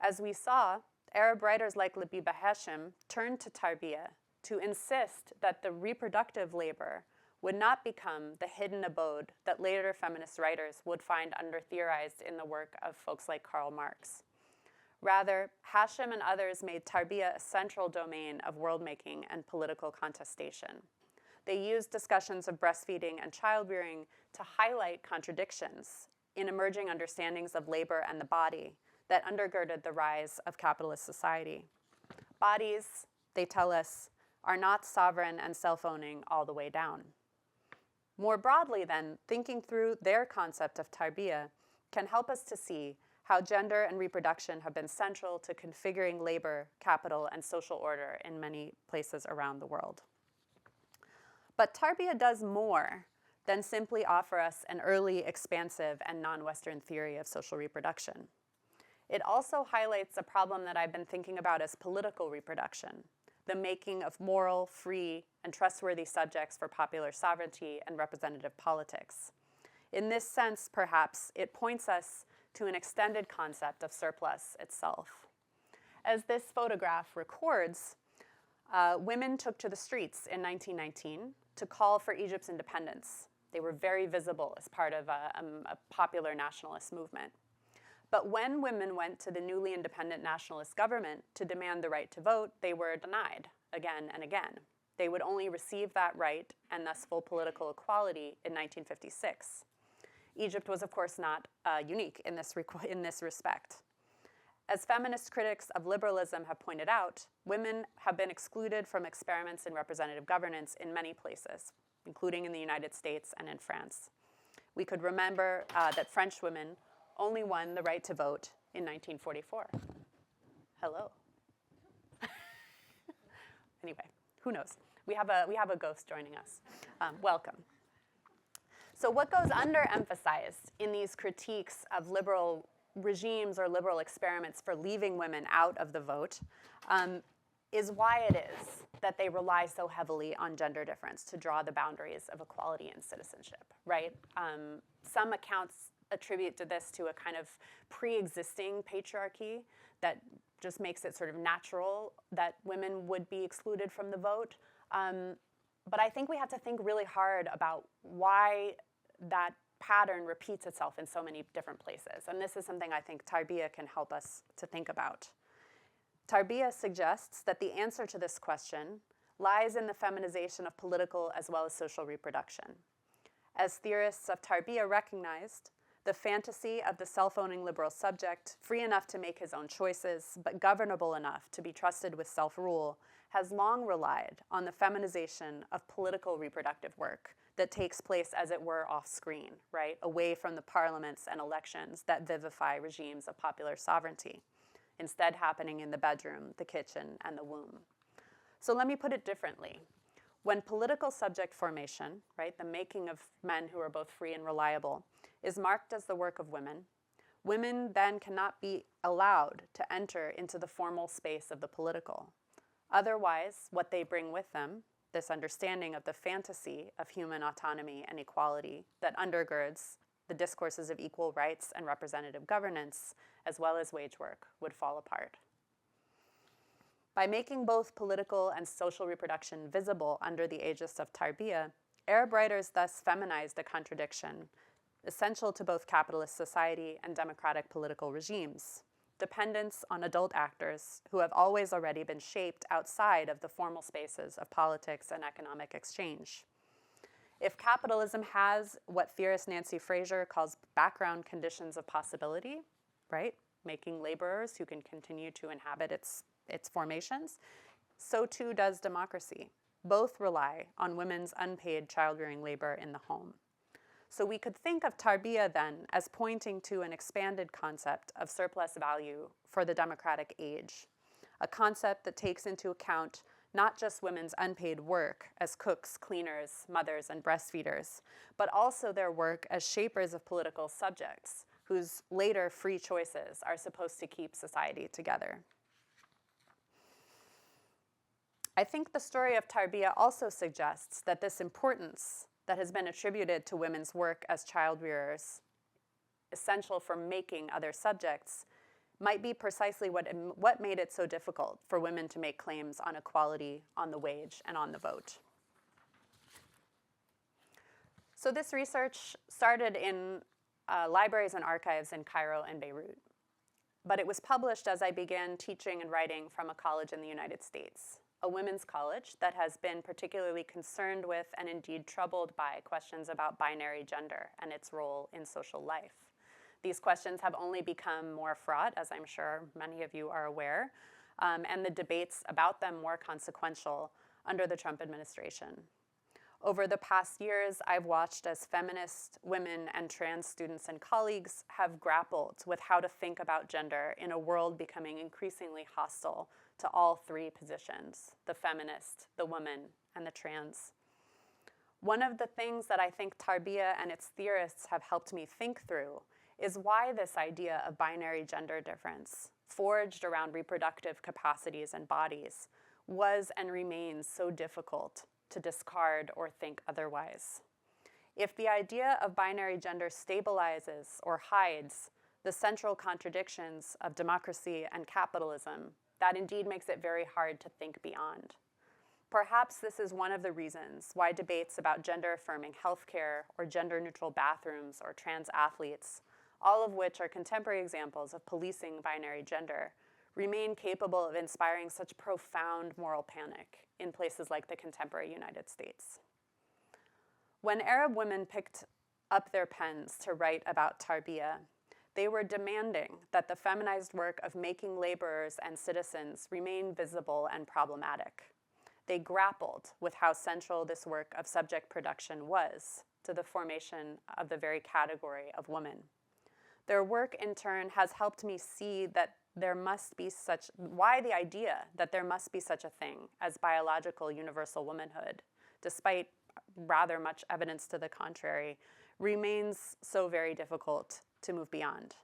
As we saw, Arab writers like Labiba Hashim turned to tarbiya to insist that the reproductive labor would not become the hidden abode that later feminist writers would find under-theorized in the work of folks like Karl Marx. Rather, Hashim and others made tarbiya a central domain of world-making and political contestation. They used discussions of breastfeeding and child-rearing to highlight contradictions in emerging understandings of labor and the body that undergirded the rise of capitalist society. Bodies, they tell us, are not sovereign and self-owning all the way down. More broadly then, thinking through their concept of tarbiya can help us to see how gender and reproduction have been central to configuring labor, capital, and social order in many places around the world. But tarbiya does more than simply offer us an early, expansive, and non-Western theory of social reproduction. It also highlights a problem that I've been thinking about as political reproduction, the making of moral, free, and trustworthy subjects for popular sovereignty and representative politics. In this sense, perhaps, it points us to an extended concept of surplus itself. As this photograph records, women took to the streets in 1919 to call for Egypt's independence. They were very visible as part of a popular nationalist movement. But when women went to the newly independent nationalist government to demand the right to vote, they were denied again and again. They would only receive that right and thus full political equality in 1956. Egypt was, of course, not unique in this respect. As feminist critics of liberalism have pointed out, women have been excluded from experiments in representative governance in many places, including in the United States and in France. We could remember that French women only won the right to vote in 1944. Hello. Anyway, who knows? We have a ghost joining us. Welcome. So what goes underemphasized in these critiques of liberal regimes or liberal experiments for leaving women out of the vote is why it is that they rely so heavily on gender difference to draw the boundaries of equality and citizenship, right? Some accounts attribute to this to a kind of pre-existing patriarchy that just makes it sort of natural that women would be excluded from the vote. But I think we have to think really hard about why that pattern repeats itself in so many different places. And this is something I think tarbiya can help us to think about. Tarbiya suggests that the answer to this question lies in the feminization of political as well as social reproduction. As theorists of tarbiya recognized, the fantasy of the self-owning liberal subject, free enough to make his own choices, but governable enough to be trusted with self-rule, has long relied on the feminization of political reproductive work that takes place, as it were, off-screen, right, away from the parliaments and elections that vivify regimes of popular sovereignty, instead happening in the bedroom, the kitchen, and the womb. So let me put it differently. When political subject formation, right, the making of men who are both free and reliable, is marked as the work of women, women then cannot be allowed to enter into the formal space of the political. Otherwise, what they bring with them, this understanding of the fantasy of human autonomy and equality that undergirds the discourses of equal rights and representative governance, as well as wage work, would fall apart. By making both political and social reproduction visible under the aegis of tarbiya, Arab writers thus feminized a contradiction essential to both capitalist society and democratic political regimes: dependence on adult actors who have always already been shaped outside of the formal spaces of politics and economic exchange. If capitalism has what theorist Nancy Fraser calls background conditions of possibility, right, making laborers who can continue to inhabit its formations, so too does democracy. Both rely on women's unpaid child-rearing labor in the home. So we could think of tarbiya then as pointing to an expanded concept of surplus value for the democratic age, a concept that takes into account not just women's unpaid work as cooks, cleaners, mothers, and breastfeeders, but also their work as shapers of political subjects whose later free choices are supposed to keep society together. I think the story of tarbiya also suggests that this importance that has been attributed to women's work as child rearers, essential for making other subjects, might be precisely what made it so difficult for women to make claims on equality, on the wage, and on the vote. So this research started in libraries and archives in Cairo and Beirut, but it was published as I began teaching and writing from a college in the United States, a women's college that has been particularly concerned with and indeed troubled by questions about binary gender and its role in social life. These questions have only become more fraught, as I'm sure many of you are aware, and the debates about them more consequential under the Trump administration. Over the past years, I've watched as feminist women and trans students and colleagues have grappled with how to think about gender in a world becoming increasingly hostile to all three positions: the feminist, the woman, and the trans. One of the things that I think tarbiya and its theorists have helped me think through is why this idea of binary gender difference, forged around reproductive capacities and bodies, was and remains so difficult to discard or think otherwise. If the idea of binary gender stabilizes or hides the central contradictions of democracy and capitalism, that indeed makes it very hard to think beyond. Perhaps this is one of the reasons why debates about gender-affirming healthcare or gender-neutral bathrooms or trans athletes, all of which are contemporary examples of policing binary gender, remain capable of inspiring such profound moral panic in places like the contemporary United States. When Arab women picked up their pens to write about tarbiya, they were demanding that the feminized work of making laborers and citizens remain visible and problematic. They grappled with how central this work of subject production was to the formation of the very category of woman. Their work, in turn, has helped me see that why the idea that there must be such a thing as biological universal womanhood, despite rather much evidence to the contrary, remains so very difficult to move beyond.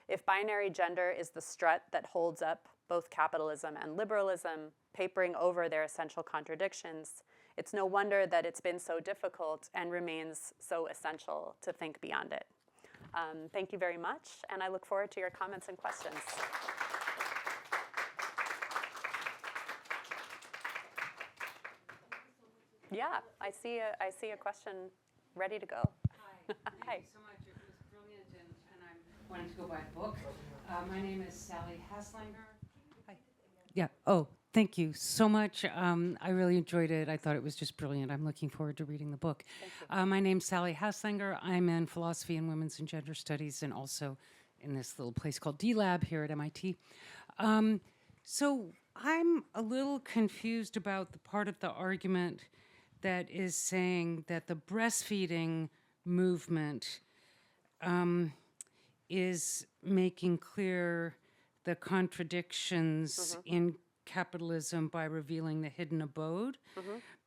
If binary gender is the strut that holds up both capitalism and liberalism, papering over their essential contradictions, it's no wonder that it's been so difficult and remains so essential to think beyond it. Thank you very much, and I look forward to your comments and questions. Yeah, I see a question ready to go. Hi, thank you so much. It was brilliant, and I wanted to go buy the book. My name is Sally Haslanger. Hi. Yeah, oh, thank you so much. I really enjoyed it. I thought it was just brilliant. I'm looking forward to reading the book. My name's Sally Haslanger. I'm in philosophy and women's and gender studies, and also in this little place called D-Lab here at MIT. So I'm a little confused about the part of the argument that is saying that the breastfeeding movement is making clear the contradictions in capitalism by revealing the hidden abode.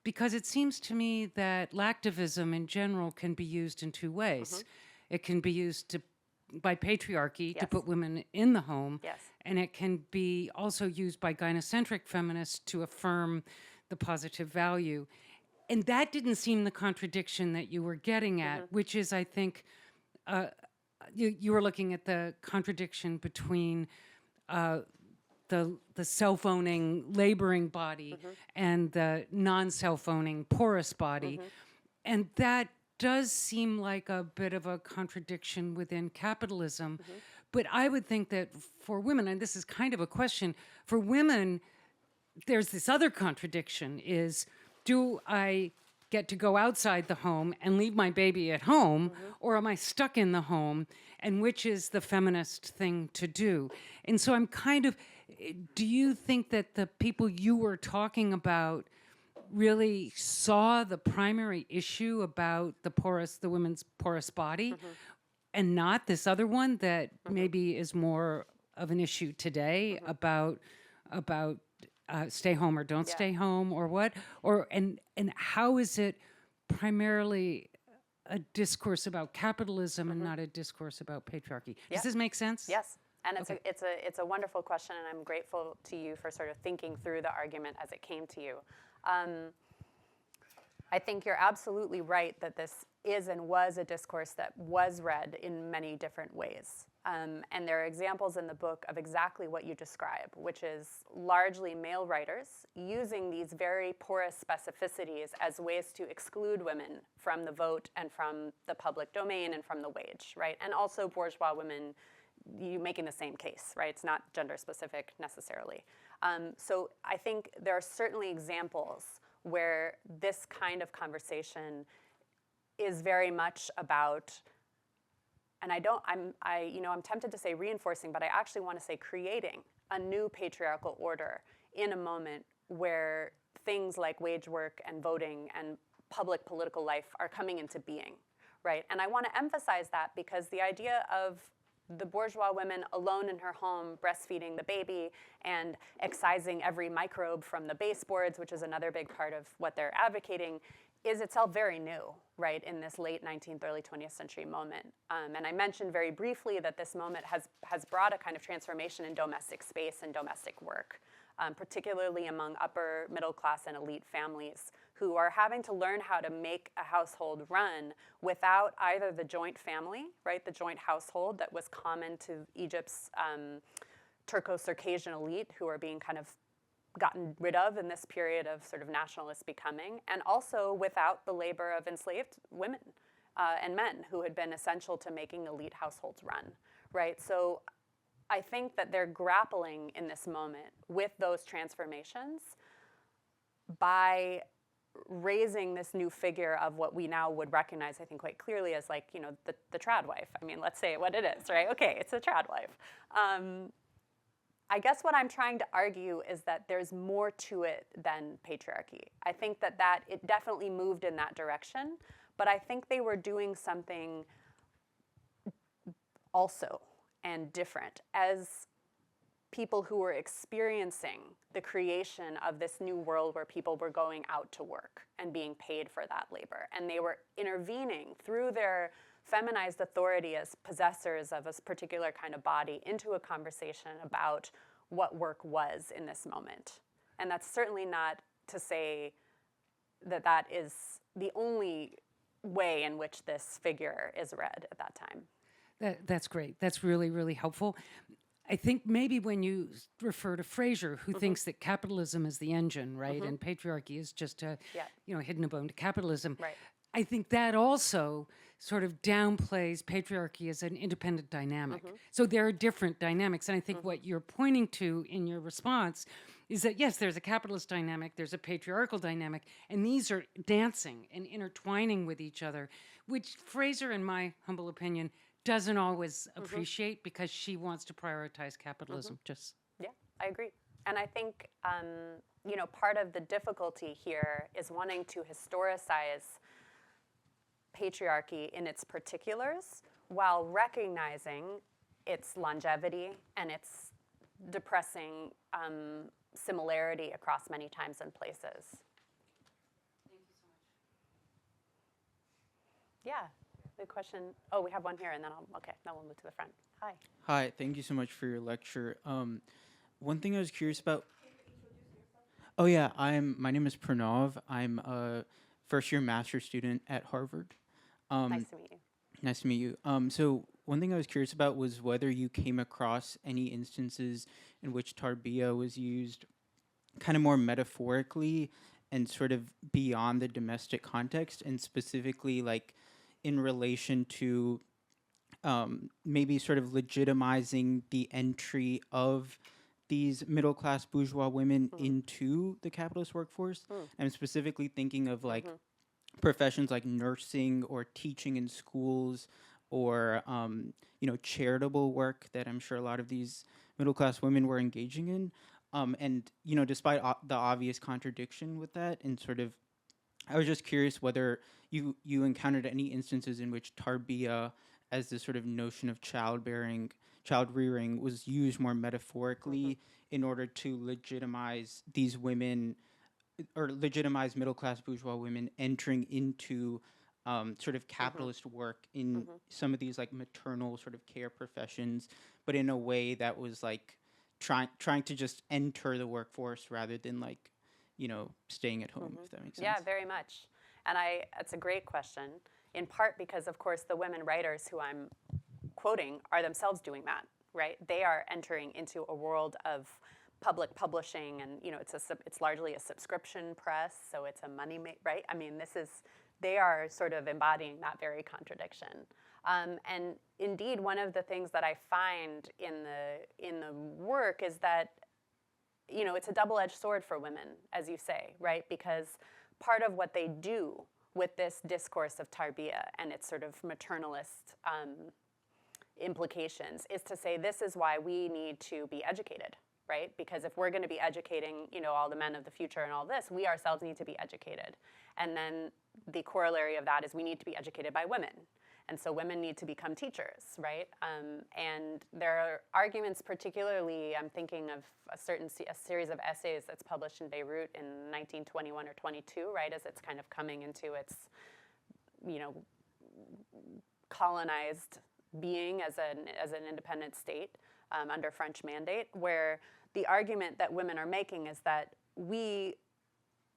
Because it seems to me that lactivism in general can be used in two ways. It can be used by patriarchy to put women in the home, and it can be also used by gynocentric feminists to affirm the positive value. And that didn't seem the contradiction that you were getting at, which is, I think, you were looking at the contradiction between the self-owning, laboring body and the non-self-owning, porous body. And that does seem like a bit of a contradiction within capitalism. But I would think that for women, and this is kind of a question, for women, there's this other contradiction is, do I get to go outside the home and leave my baby at home, or am I stuck in the home? And which is the feminist thing to do? And so I'm kind of, do you think that the people you were talking about really saw the primary issue about the women's porous body, and not this other one that maybe is more of an issue today about stay home or don't stay home, or what? And how is it primarily a discourse about capitalism and not a discourse about patriarchy? Does this make sense? Yes, and it's a wonderful question, and I'm grateful to you for sort of thinking through the argument as it came to you. I think you're absolutely right that this is and was a discourse that was read in many different ways. And there are examples in the book of exactly what you describe, which is largely male writers using these very porous specificities as ways to exclude women from the vote and from the public domain and from the wage, right? And also bourgeois women, you making the same case, right? It's not gender specific necessarily. So I think there are certainly examples where this kind of conversation is very much about, and I'm tempted to say reinforcing, but I actually want to say creating a new patriarchal order in a moment where things like wage work and voting and public political life are coming into being, right? And I want to emphasize that because the idea of the bourgeois women alone in her home breastfeeding the baby and excising every microbe from the baseboards, which is another big part of what they're advocating, is itself very new, right, in this late 19th, early 20th century moment. And I mentioned very briefly that this moment has brought a kind of transformation in domestic space and domestic work, particularly among upper middle class and elite families who are having to learn how to make a household run without either the joint family, right, the joint household that was common to Egypt's Turco-Circassian elite who are being kind of gotten rid of in this period of sort of nationalist becoming, and also without the labor of enslaved women and men who had been essential to making elite households run, right? So I think that they're grappling in this moment with those transformations by raising this new figure of what we now would recognize, I think, quite clearly as like, you know, the trad wife. I mean, let's say what it is, right? Okay, it's a trad wife. I guess what I'm trying to argue is that there's more to it than patriarchy. I think that it definitely moved in that direction, but I think they were doing something also and different as people who were experiencing the creation of this new world where people were going out to work and being paid for that labor. And they were intervening through their feminized authority as possessors of a particular kind of body into a conversation about what work was in this moment. And that's certainly not to say that that is the only way in which this figure is read at that time. That's great. That's really, really helpful. I think maybe when you refer to Fraser, who thinks that capitalism is the engine, right, and patriarchy is just a, hidden abode to capitalism, Right. I think that also sort of downplays patriarchy as an independent dynamic. So there are different dynamics, and I think what you're pointing to in your response is that, yes, there's a capitalist dynamic, there's a patriarchal dynamic, and these are dancing and intertwining with each other, which Fraser, in my humble opinion, doesn't always appreciate because she wants to prioritize capitalism. Yeah, I agree. And I think, part of the difficulty here is wanting to historicize patriarchy in its particulars while recognizing its longevity and its depressing similarity across many times and places. Thank you so much. Yeah. The question, we have one here, and then then we'll move to the front. Hi. Hi, thank you so much for your lecture. One thing I was curious about. Oh yeah, my name is Pranav. I'm a first-year master's student at Harvard. Nice to meet you. Nice to meet you. So one thing I was curious about was whether you came across any instances in which tarbiya was used kind of more metaphorically and sort of beyond the domestic context, and specifically like in relation to maybe sort of legitimizing the entry of these middle-class bourgeois women into the capitalist workforce. I'm specifically thinking of like professions like nursing or teaching in schools or, charitable work that I'm sure a lot of these middle-class women were engaging in. And, despite the obvious contradiction with that, and sort of, I was just curious whether you encountered any instances in which tarbiya as this sort of notion of child rearing was used more metaphorically in order to legitimize these women, or legitimize middle-class bourgeois women entering into sort of capitalist work in some of these like maternal sort of care professions, but in a way that was like trying to just enter the workforce rather than like, staying at home, if that makes sense. Yeah, very much. And it's a great question, in part because, of course, the women writers who I'm quoting are themselves doing that, right? They are entering into a world of public publishing, and, it's largely a subscription press, so it's a money right? I mean, they are sort of embodying that very contradiction. And indeed, one of the things that I find in the work is that, it's a double-edged sword for women, as you say, right? Because part of what they do with this discourse of tarbiya and its sort of maternalist implications is to say, this is why we need to be educated, right? Because if we're going to be educating, all the men of the future and all this, we ourselves need to be educated. And then the corollary of that is we need to be educated by women. And so women need to become teachers, right? And there are arguments, particularly, I'm thinking of a series of essays that's published in Beirut in 1921 or 22, right, as it's kind of coming into its, colonized being as an independent state under French mandate, where the argument that women are making is that we,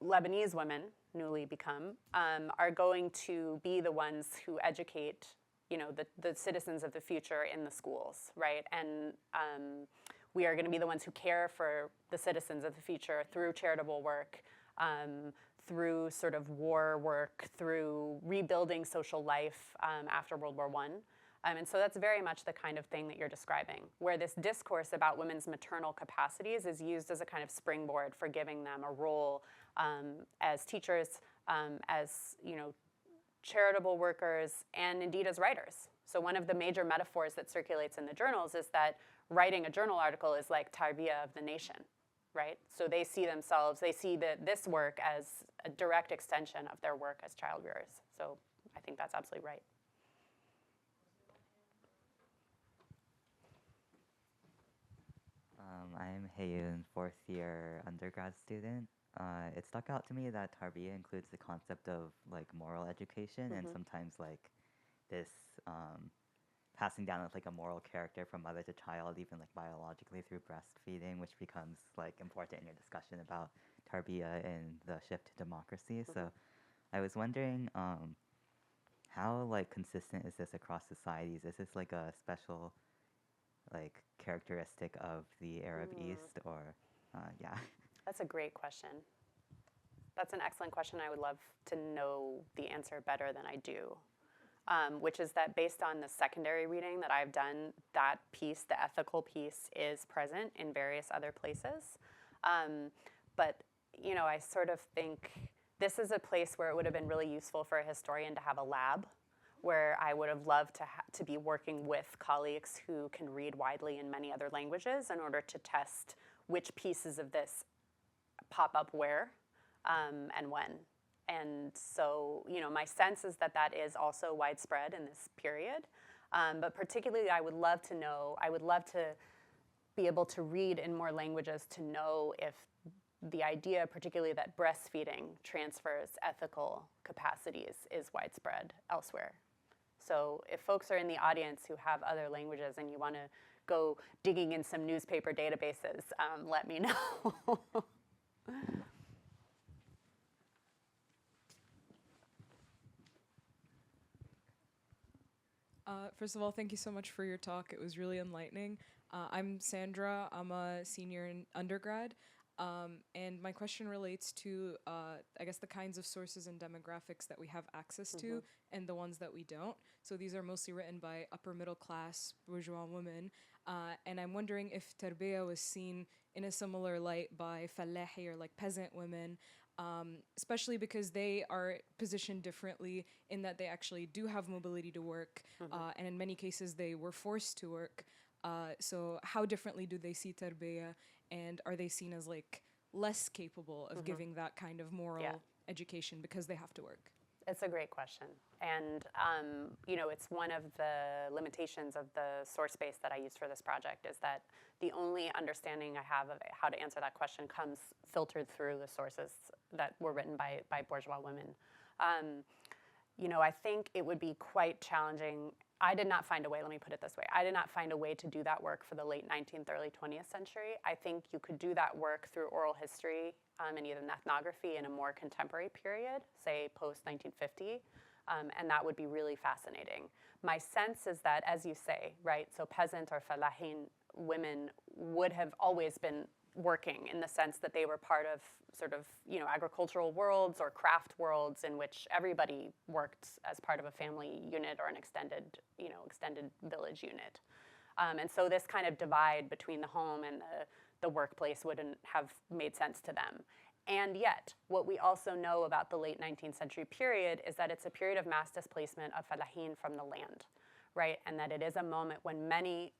Lebanese women, newly become, are going to be the ones who educate, the citizens of the future in the schools, right? And we are going to be the ones who care for the citizens of the future through charitable work, through sort of war work, through rebuilding social life after World War I. And so that's very much the kind of thing that you're describing, where this discourse about women's maternal capacities is used as a kind of springboard for giving them a role as teachers, as charitable workers, and indeed as writers. So one of the major metaphors that circulates in the journals is that writing a journal article is like tarbiya of the nation, right? So they see this work as a direct extension of their work as child rearers. So I think that's absolutely right. Heyun, fourth year undergrad student. It stuck out to me that tarbiya includes the concept of like moral education and sometimes like this passing down of like a moral character from mother to child, even like biologically through breastfeeding, which becomes like important in your discussion about tarbiya and the shift to democracy. So I was wondering how like consistent is this across societies? Is this like a special like characteristic of the Arab East, or yeah? That's a great question. That's an excellent question. I would love to know the answer better than I do, which is that based on the secondary reading that I've done, that piece, the ethical piece, is present in various other places. But, you know, I sort of think this is a place where it would have been really useful for a historian to have a lab, where I would have loved to be working with colleagues who can read widely in many other languages in order to test which pieces of this pop up where and when. And so, you know, my sense is that that is also widespread in this period. But particularly, I would love to know, I would love to be able to read in more languages to know if the idea, particularly that breastfeeding transfers ethical capacities, is widespread elsewhere. So if folks are in the audience who have other languages and you want to go digging in some newspaper databases, let me know. First of all, thank you so much for your talk. It was really enlightening. I'm Sandra. I'm a senior in undergrad. And my question relates to, I guess, the kinds of sources and demographics that we have access to and the ones that we don't. So these are mostly written by upper middle class bourgeois women. And I'm wondering if tarbiya was seen in a similar light by fallahi, or like peasant women, especially because they are positioned differently in that they actually do have mobility to work, and in many cases they were forced to work. So how differently do they see tarbiya, and are they seen as like less capable of giving that kind of moral education because they have to work? It's a great question. And, you know, it's one of the limitations of the source space that I used for this project is that the only understanding I have of how to answer that question comes filtered through the sources that were written by bourgeois women. You know, I think it would be quite challenging. I did not find a way, let me put it this way, I did not find a way to do that work for the late 19th, early 20th century. I think you could do that work through oral history and even ethnography in a more contemporary period, say post-1950, and that would be really fascinating. My sense is that, as you say, right, so peasant or falahin women would have always been working in the sense that they were part of sort of, you know, agricultural worlds or craft worlds in which everybody worked as part of a family unit or an extended, you know, extended village unit. And so this kind of divide between the home and the workplace wouldn't have made sense to them. And yet, what we also know about the late 19th century period is that it's a period of mass displacement of falahin from the land, right? And that it is a moment when many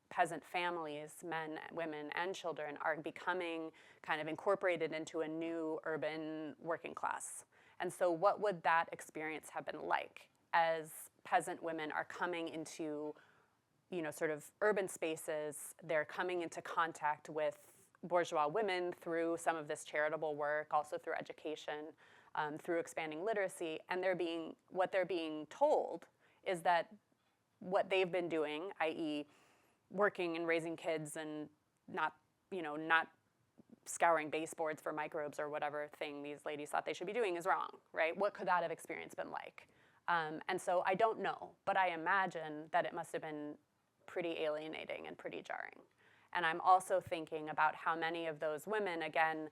peasant families, men, women, and children are becoming kind of incorporated into a new urban working class. And so what would that experience have been like as peasant women are coming into, you know, sort of urban spaces? They're coming into contact with bourgeois women through some of this charitable work, also through education, through expanding literacy, and what they're being told is that what they've been doing, i.e., working and raising kids and not scouring baseboards for microbes or whatever thing these ladies thought they should be doing is wrong, right? What could that have experience been like? And so I don't know, but I imagine that it must have been pretty alienating and pretty jarring. And I'm also thinking about how many of those women, again,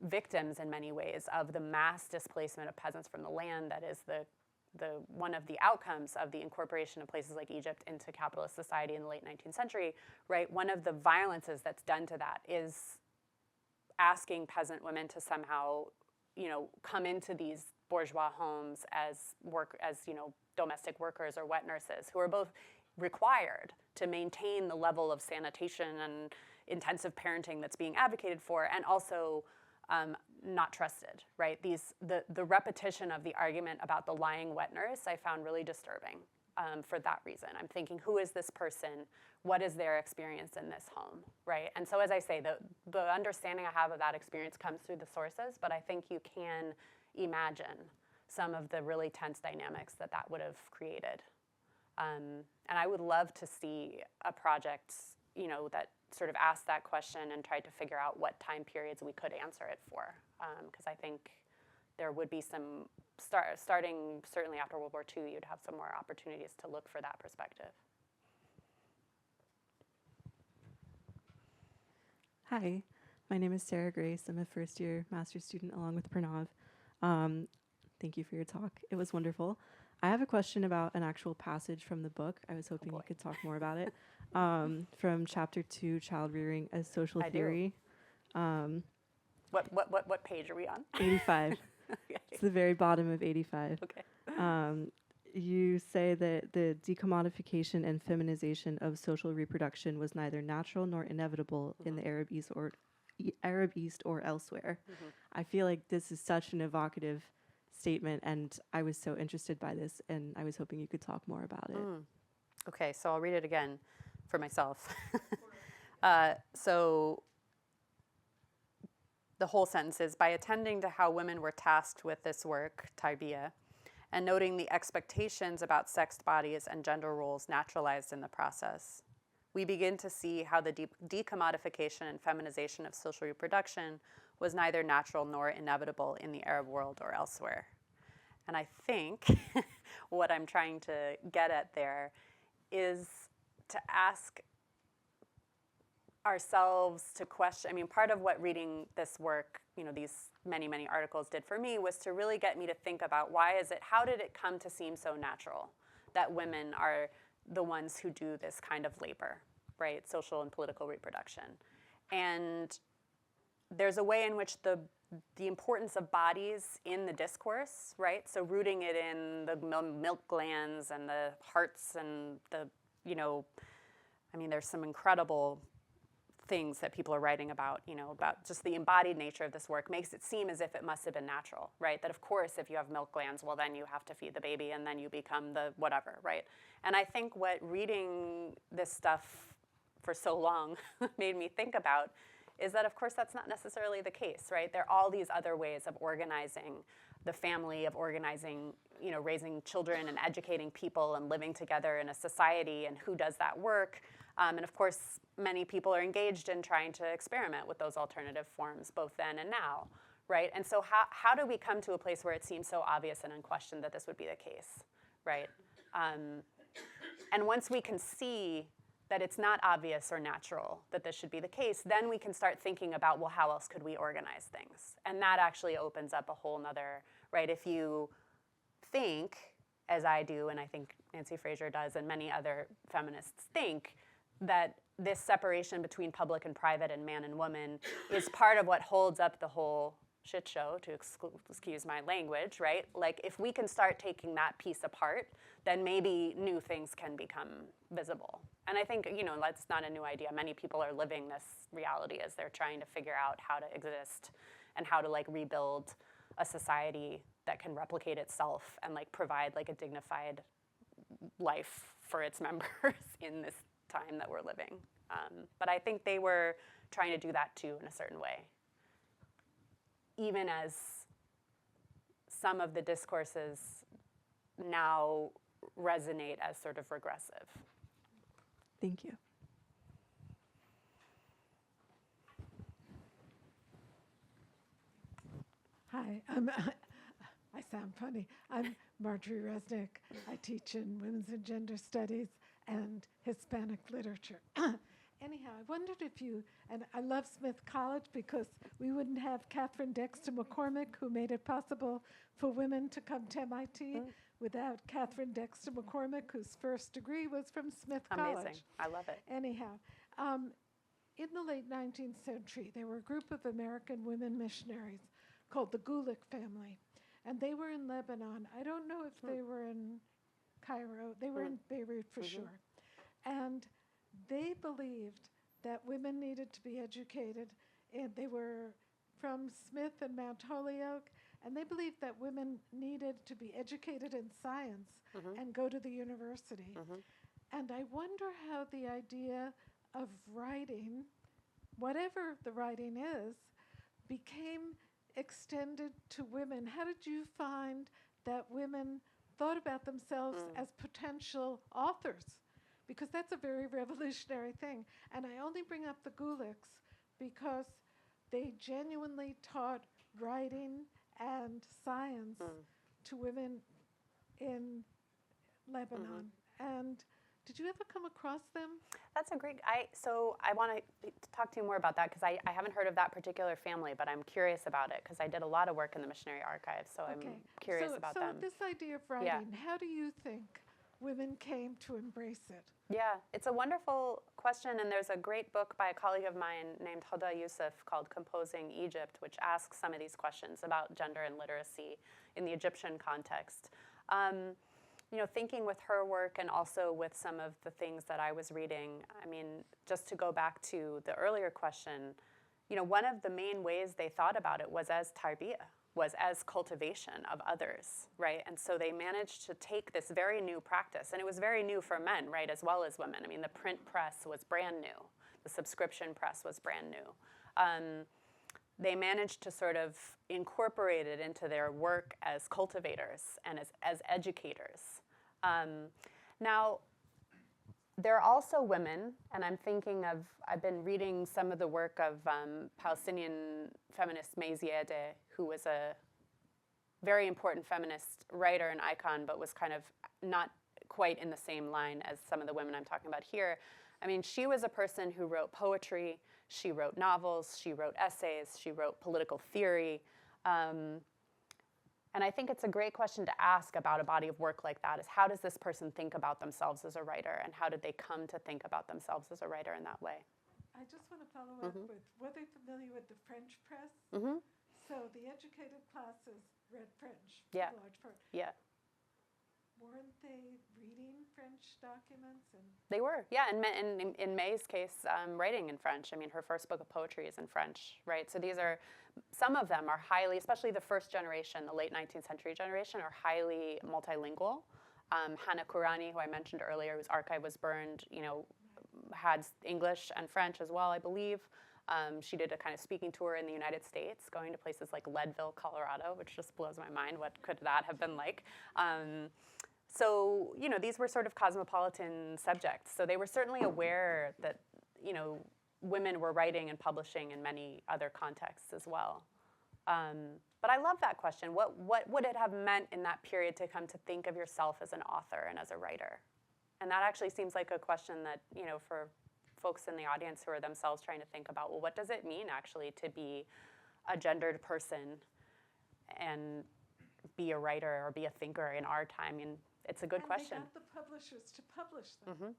victims in many ways of the mass displacement of peasants from the land that is the one of the outcomes of the incorporation of places like Egypt into capitalist society in the late 19th century, right? One of the violences that's done to that is asking peasant women to somehow, you know, come into these bourgeois homes as you know, domestic workers or wet nurses, who are both required to maintain the level of sanitation and intensive parenting that's being advocated for, and also not trusted, right? The repetition of the argument about the lying wet nurse I found really disturbing. for that reason. I'm thinking, who is this person? What is their experience in this home, right? And so as I say, the understanding I have of that experience comes through the sources, but I think you can imagine some of the really tense dynamics that that would have created. And I would love to see a project, that sort of asked that question and tried to figure out what time periods we could answer it for. Because I think there would be some, starting certainly after World War II, you'd have some more opportunities to look for that perspective. Hi, my name is Sarah Grace. I'm a first-year master's student along with Pranav. Thank you for your talk. It was wonderful. I have a question about an actual passage from the book. I was hoping you could talk more about it. From chapter 2, Childrearing as Social Theory. What page are we on? 85. Okay. It's the very bottom of 85. Okay. You say that the decommodification and feminization of social reproduction was neither natural nor inevitable in the Arab East or elsewhere. I feel like this is such an evocative statement, and I was so interested by this, and I was hoping you could talk more about it. Okay, so I'll read it again for myself. So the whole sentence is, by attending to how women were tasked with this work, tarbiya, and noting the expectations about sexed bodies and gender roles naturalized in the process, we begin to see how the decommodification and feminization of social reproduction was neither natural nor inevitable in the Arab world or elsewhere. And I think what I'm trying to get at there is to ask ourselves to question. I mean, part of what reading this work, these many, many articles did for me was to really get me to think about how did it come to seem so natural that women are the ones who do this kind of labor, right? Social and political reproduction. And there's a way in which the importance of bodies in the discourse, right? So rooting it in the milk glands and the hearts and there's some incredible things that people are writing about, about just the embodied nature of this work makes it seem as if it must have been natural, right? That of course, if you have milk glands, well, then you have to feed the baby and then you become the whatever, right? And I think what reading this stuff for so long made me think about is that, of course, that's not necessarily the case, right? There are all these other ways of organizing the family, of organizing, raising children and educating people and living together in a society, and who does that work. And of course, many people are engaged in trying to experiment with those alternative forms, both then and now, right? And so how do we come to a place where it seems so obvious and unquestioned that this would be the case, right? And once we can see that it's not obvious or natural that this should be the case, then we can start thinking about, well, how else could we organize things? And that actually opens up a whole nother, right? If you think, as I do, and I think Nancy Fraser does, and many other feminists think, that this separation between public and private and man and woman is part of what holds up the whole shit show, to excuse my language, right? Like, if we can start taking that piece apart, then maybe new things can become visible. And I think, that's not a new idea. Many people are living this reality as they're trying to figure out how to exist and how to rebuild a society that can replicate itself and provide a dignified life for its members in this time that we're living. But I think they were trying to do that too in a certain way, even as some of the discourses now resonate as sort of regressive. Thank you. Hi, I sound funny. I'm Marjorie Resnick. I teach in women's and gender studies and Hispanic literature. Anyhow, I wondered if and I love Smith College because we wouldn't have Catherine Dexter McCormick, who made it possible for women to come to MIT, without Catherine Dexter McCormick, whose first degree was from Smith College. Amazing. I love it. Anyhow, in the late 19th century, there were a group of American women missionaries called the Gulick family, and they were in Lebanon. I don't know if they were in Cairo. They were in Beirut for sure. And they believed that women needed to be educated. And they were from Smith and Mount Holyoke, And they believed that women needed to be educated in science and go to the university. And I wonder how the idea of writing, whatever the writing is, became extended to women. How did you find that women thought about themselves as potential authors? Because that's a very revolutionary thing. And I only bring up the Guliks because they genuinely taught writing and science to women in Lebanon. And did you ever come across them? That's a great, so I want to talk to you more about that because I haven't heard of that particular family, but I'm curious about it because I did a lot of work in the missionary archive, so I'm curious about them. So this idea of writing, how do you think women came to embrace it? Yeah, it's a wonderful question, and there's a great book by a colleague of mine named Hoda Youssef called Composing Egypt, which asks some of these questions about gender and literacy in the Egyptian context. You know, thinking with her work and also with some of the things that I was reading, I mean, just to go back to the earlier question, you know, one of the main ways they thought about it was as tarbiya, was as cultivation of others, right? And so they managed to take this very new practice, and it was very new for men, right, as well as women. I mean, the print press was brand new. The subscription press was brand new. They managed to sort of incorporate it into their work as cultivators and as educators. Now, there are also women, and I'm thinking of, I've been reading some of the work of Palestinian feminist May Ziadeh, who was a very important feminist writer and icon, but was kind of not quite in the same line as some of the women I'm talking about here. I mean, she was a person who wrote poetry, she wrote novels, she wrote essays, she wrote political theory. And I think it's a great question to ask about a body of work like that is how does this person think about themselves as a writer, and how did they come to think about themselves as a writer in that way? I just want to follow up with, were they familiar with the French press? So the educated classes read French for the large part. Yeah. Weren't they reading French documents? And they were, yeah, and in May's case, writing in French. I mean, her first book of poetry is in French, right? So these are, some of them are highly, especially the first generation, the late 19th century generation, are highly multilingual. Hannah Kourani, who I mentioned earlier, whose archive was burned, you know, had English and French as well, I believe. She did a kind of speaking tour in the United States, going to places like Leadville, Colorado, which just blows my mind. What could that have been like? So, you know, these were sort of cosmopolitan subjects. So they were certainly aware that, you know, women were writing and publishing in many other contexts as well. But I love that question. What would it have meant in that period to come to think of yourself as an author and as a writer? And that actually seems like a question that, you know, for folks in the audience who are themselves trying to think about, well, what does it mean actually to be a gendered person and be a writer or be a thinker in our time? And it's a good question. And they got the publishers to publish them.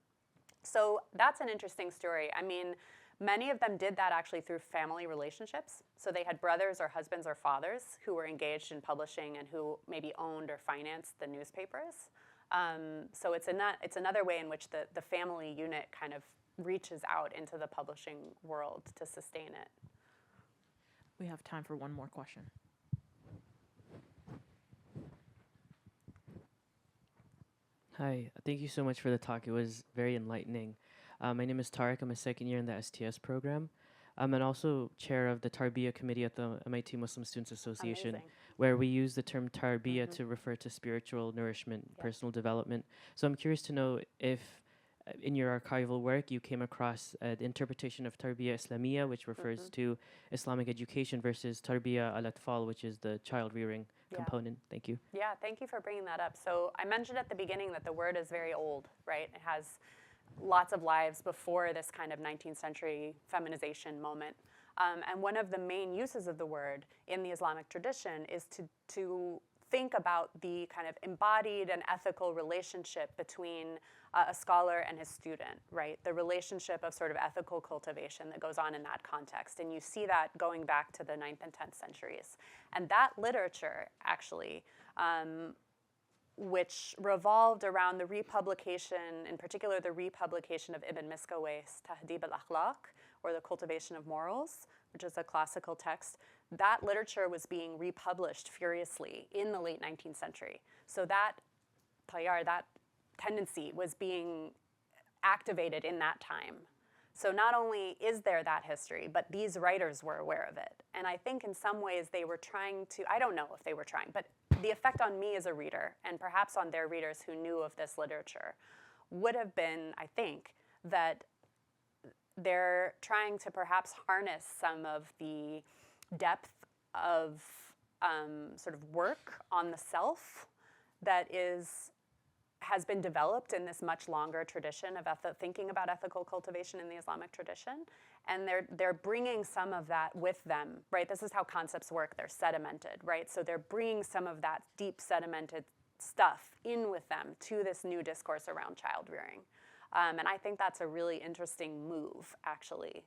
So that's an interesting story. I mean, many of them did that actually through family relationships. So they had brothers or husbands or fathers who were engaged in publishing and who maybe owned or financed the newspapers. So it's another way in which the family unit kind of reaches out into the publishing world to sustain it. We have time for one more question. Hi, thank you so much for the talk. It was very enlightening. My name is Tarek. I'm a second year in the STS program. I'm also chair of the Tarbiya committee at the MIT Muslim Students Association, Amazing. where we use the term tarbiya to refer to spiritual nourishment, personal development. So I'm curious to know if in your archival work you came across the interpretation of tarbiya Islamiyya, which refers to Islamic education, versus tarbiya al-atfal, which is the child-rearing component. Thank you. Yeah, thank you for bringing that up. So I mentioned at the beginning that the word is very old, right? It has lots of lives before this kind of 19th century feminization moment. And one of the main uses of the word in the Islamic tradition is to think about the kind of embodied and ethical relationship between a scholar and his student, right? The relationship of sort of ethical cultivation that goes on in that context. And you see that going back to the 9th and 10th centuries. And that literature, actually, which revolved around the republication, in particular the republication of Ibn Miskawayh's Tahdib al-Akhlaq, or the cultivation of morals, which is a classical text, that literature was being republished furiously in the late 19th century. So that tayar, that tendency was being activated in that time. So not only is there that history, but these writers were aware of it. And I think in some ways they were trying to, I don't know if they were trying, but the effect on me as a reader, and perhaps on their readers who knew of this literature, would have been, I think, that they're trying to perhaps harness some of the depth of sort of work on the self that has been developed in this much longer tradition of thinking about ethical cultivation in the Islamic tradition. And they're bringing some of that with them, right? This is how concepts work. They're sedimented, right? So they're bringing some of that deep sedimented stuff in with them to this new discourse around child rearing. And I think that's a really interesting move, actually.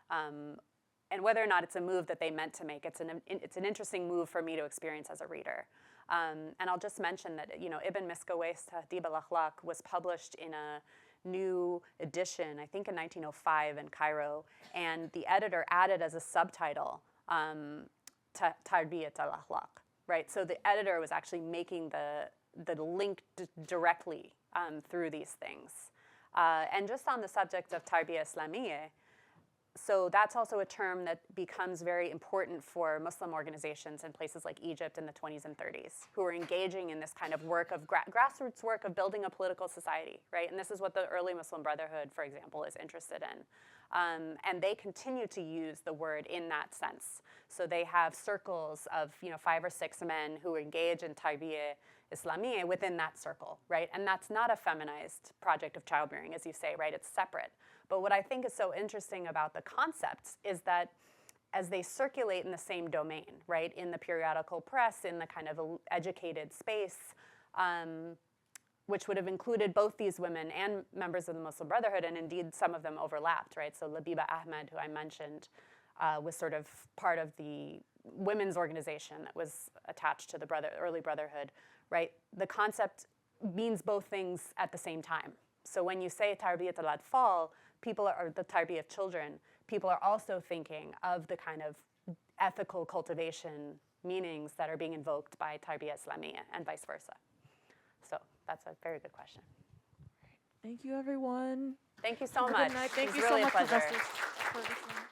And whether or not it's a move that they meant to make, it's an interesting move for me to experience as a reader. And I'll just mention that, Ibn Miskawayh's Tahdhib al-Akhlaq was published in a new edition, I think in 1905 in Cairo, and the editor added as a subtitle, Tarbiya al-Akhlaq, right? So the editor was actually making the link directly through these things. And just on the subject of tarbiya Islamiyya, so that's also a term that becomes very important for Muslim organizations in places like Egypt in the 20s and 30s, who are engaging in this kind of work of grassroots work of building a political society, right? And this is what the early Muslim Brotherhood, for example, is interested in. And they continue to use the word in that sense. So they have circles of 5 or 6 men who engage in tarbiya Islamiyya within that circle, right? And that's not a feminized project of childbearing, as you say, right? It's separate. But what I think is so interesting about the concepts is that as they circulate in the same domain, right, in the periodical press, in the kind of educated space, which would have included both these women and members of the Muslim Brotherhood, and indeed some of them overlapped, right? So Labiba Ahmed, who I mentioned, was sort of part of the women's organization that was attached to the early Brotherhood, right? The concept means both things at the same time. So when you say tarbiyat al-atfal, or the tarbiyah of children, people are also thinking of the kind of ethical cultivation meanings that are being invoked by tarbiyah Islamiyya and vice versa. So that's a very good question. Thank you, everyone. Thank you so Have a much. good night. Thank It was you really so much, a pleasure. Professor Ferguson.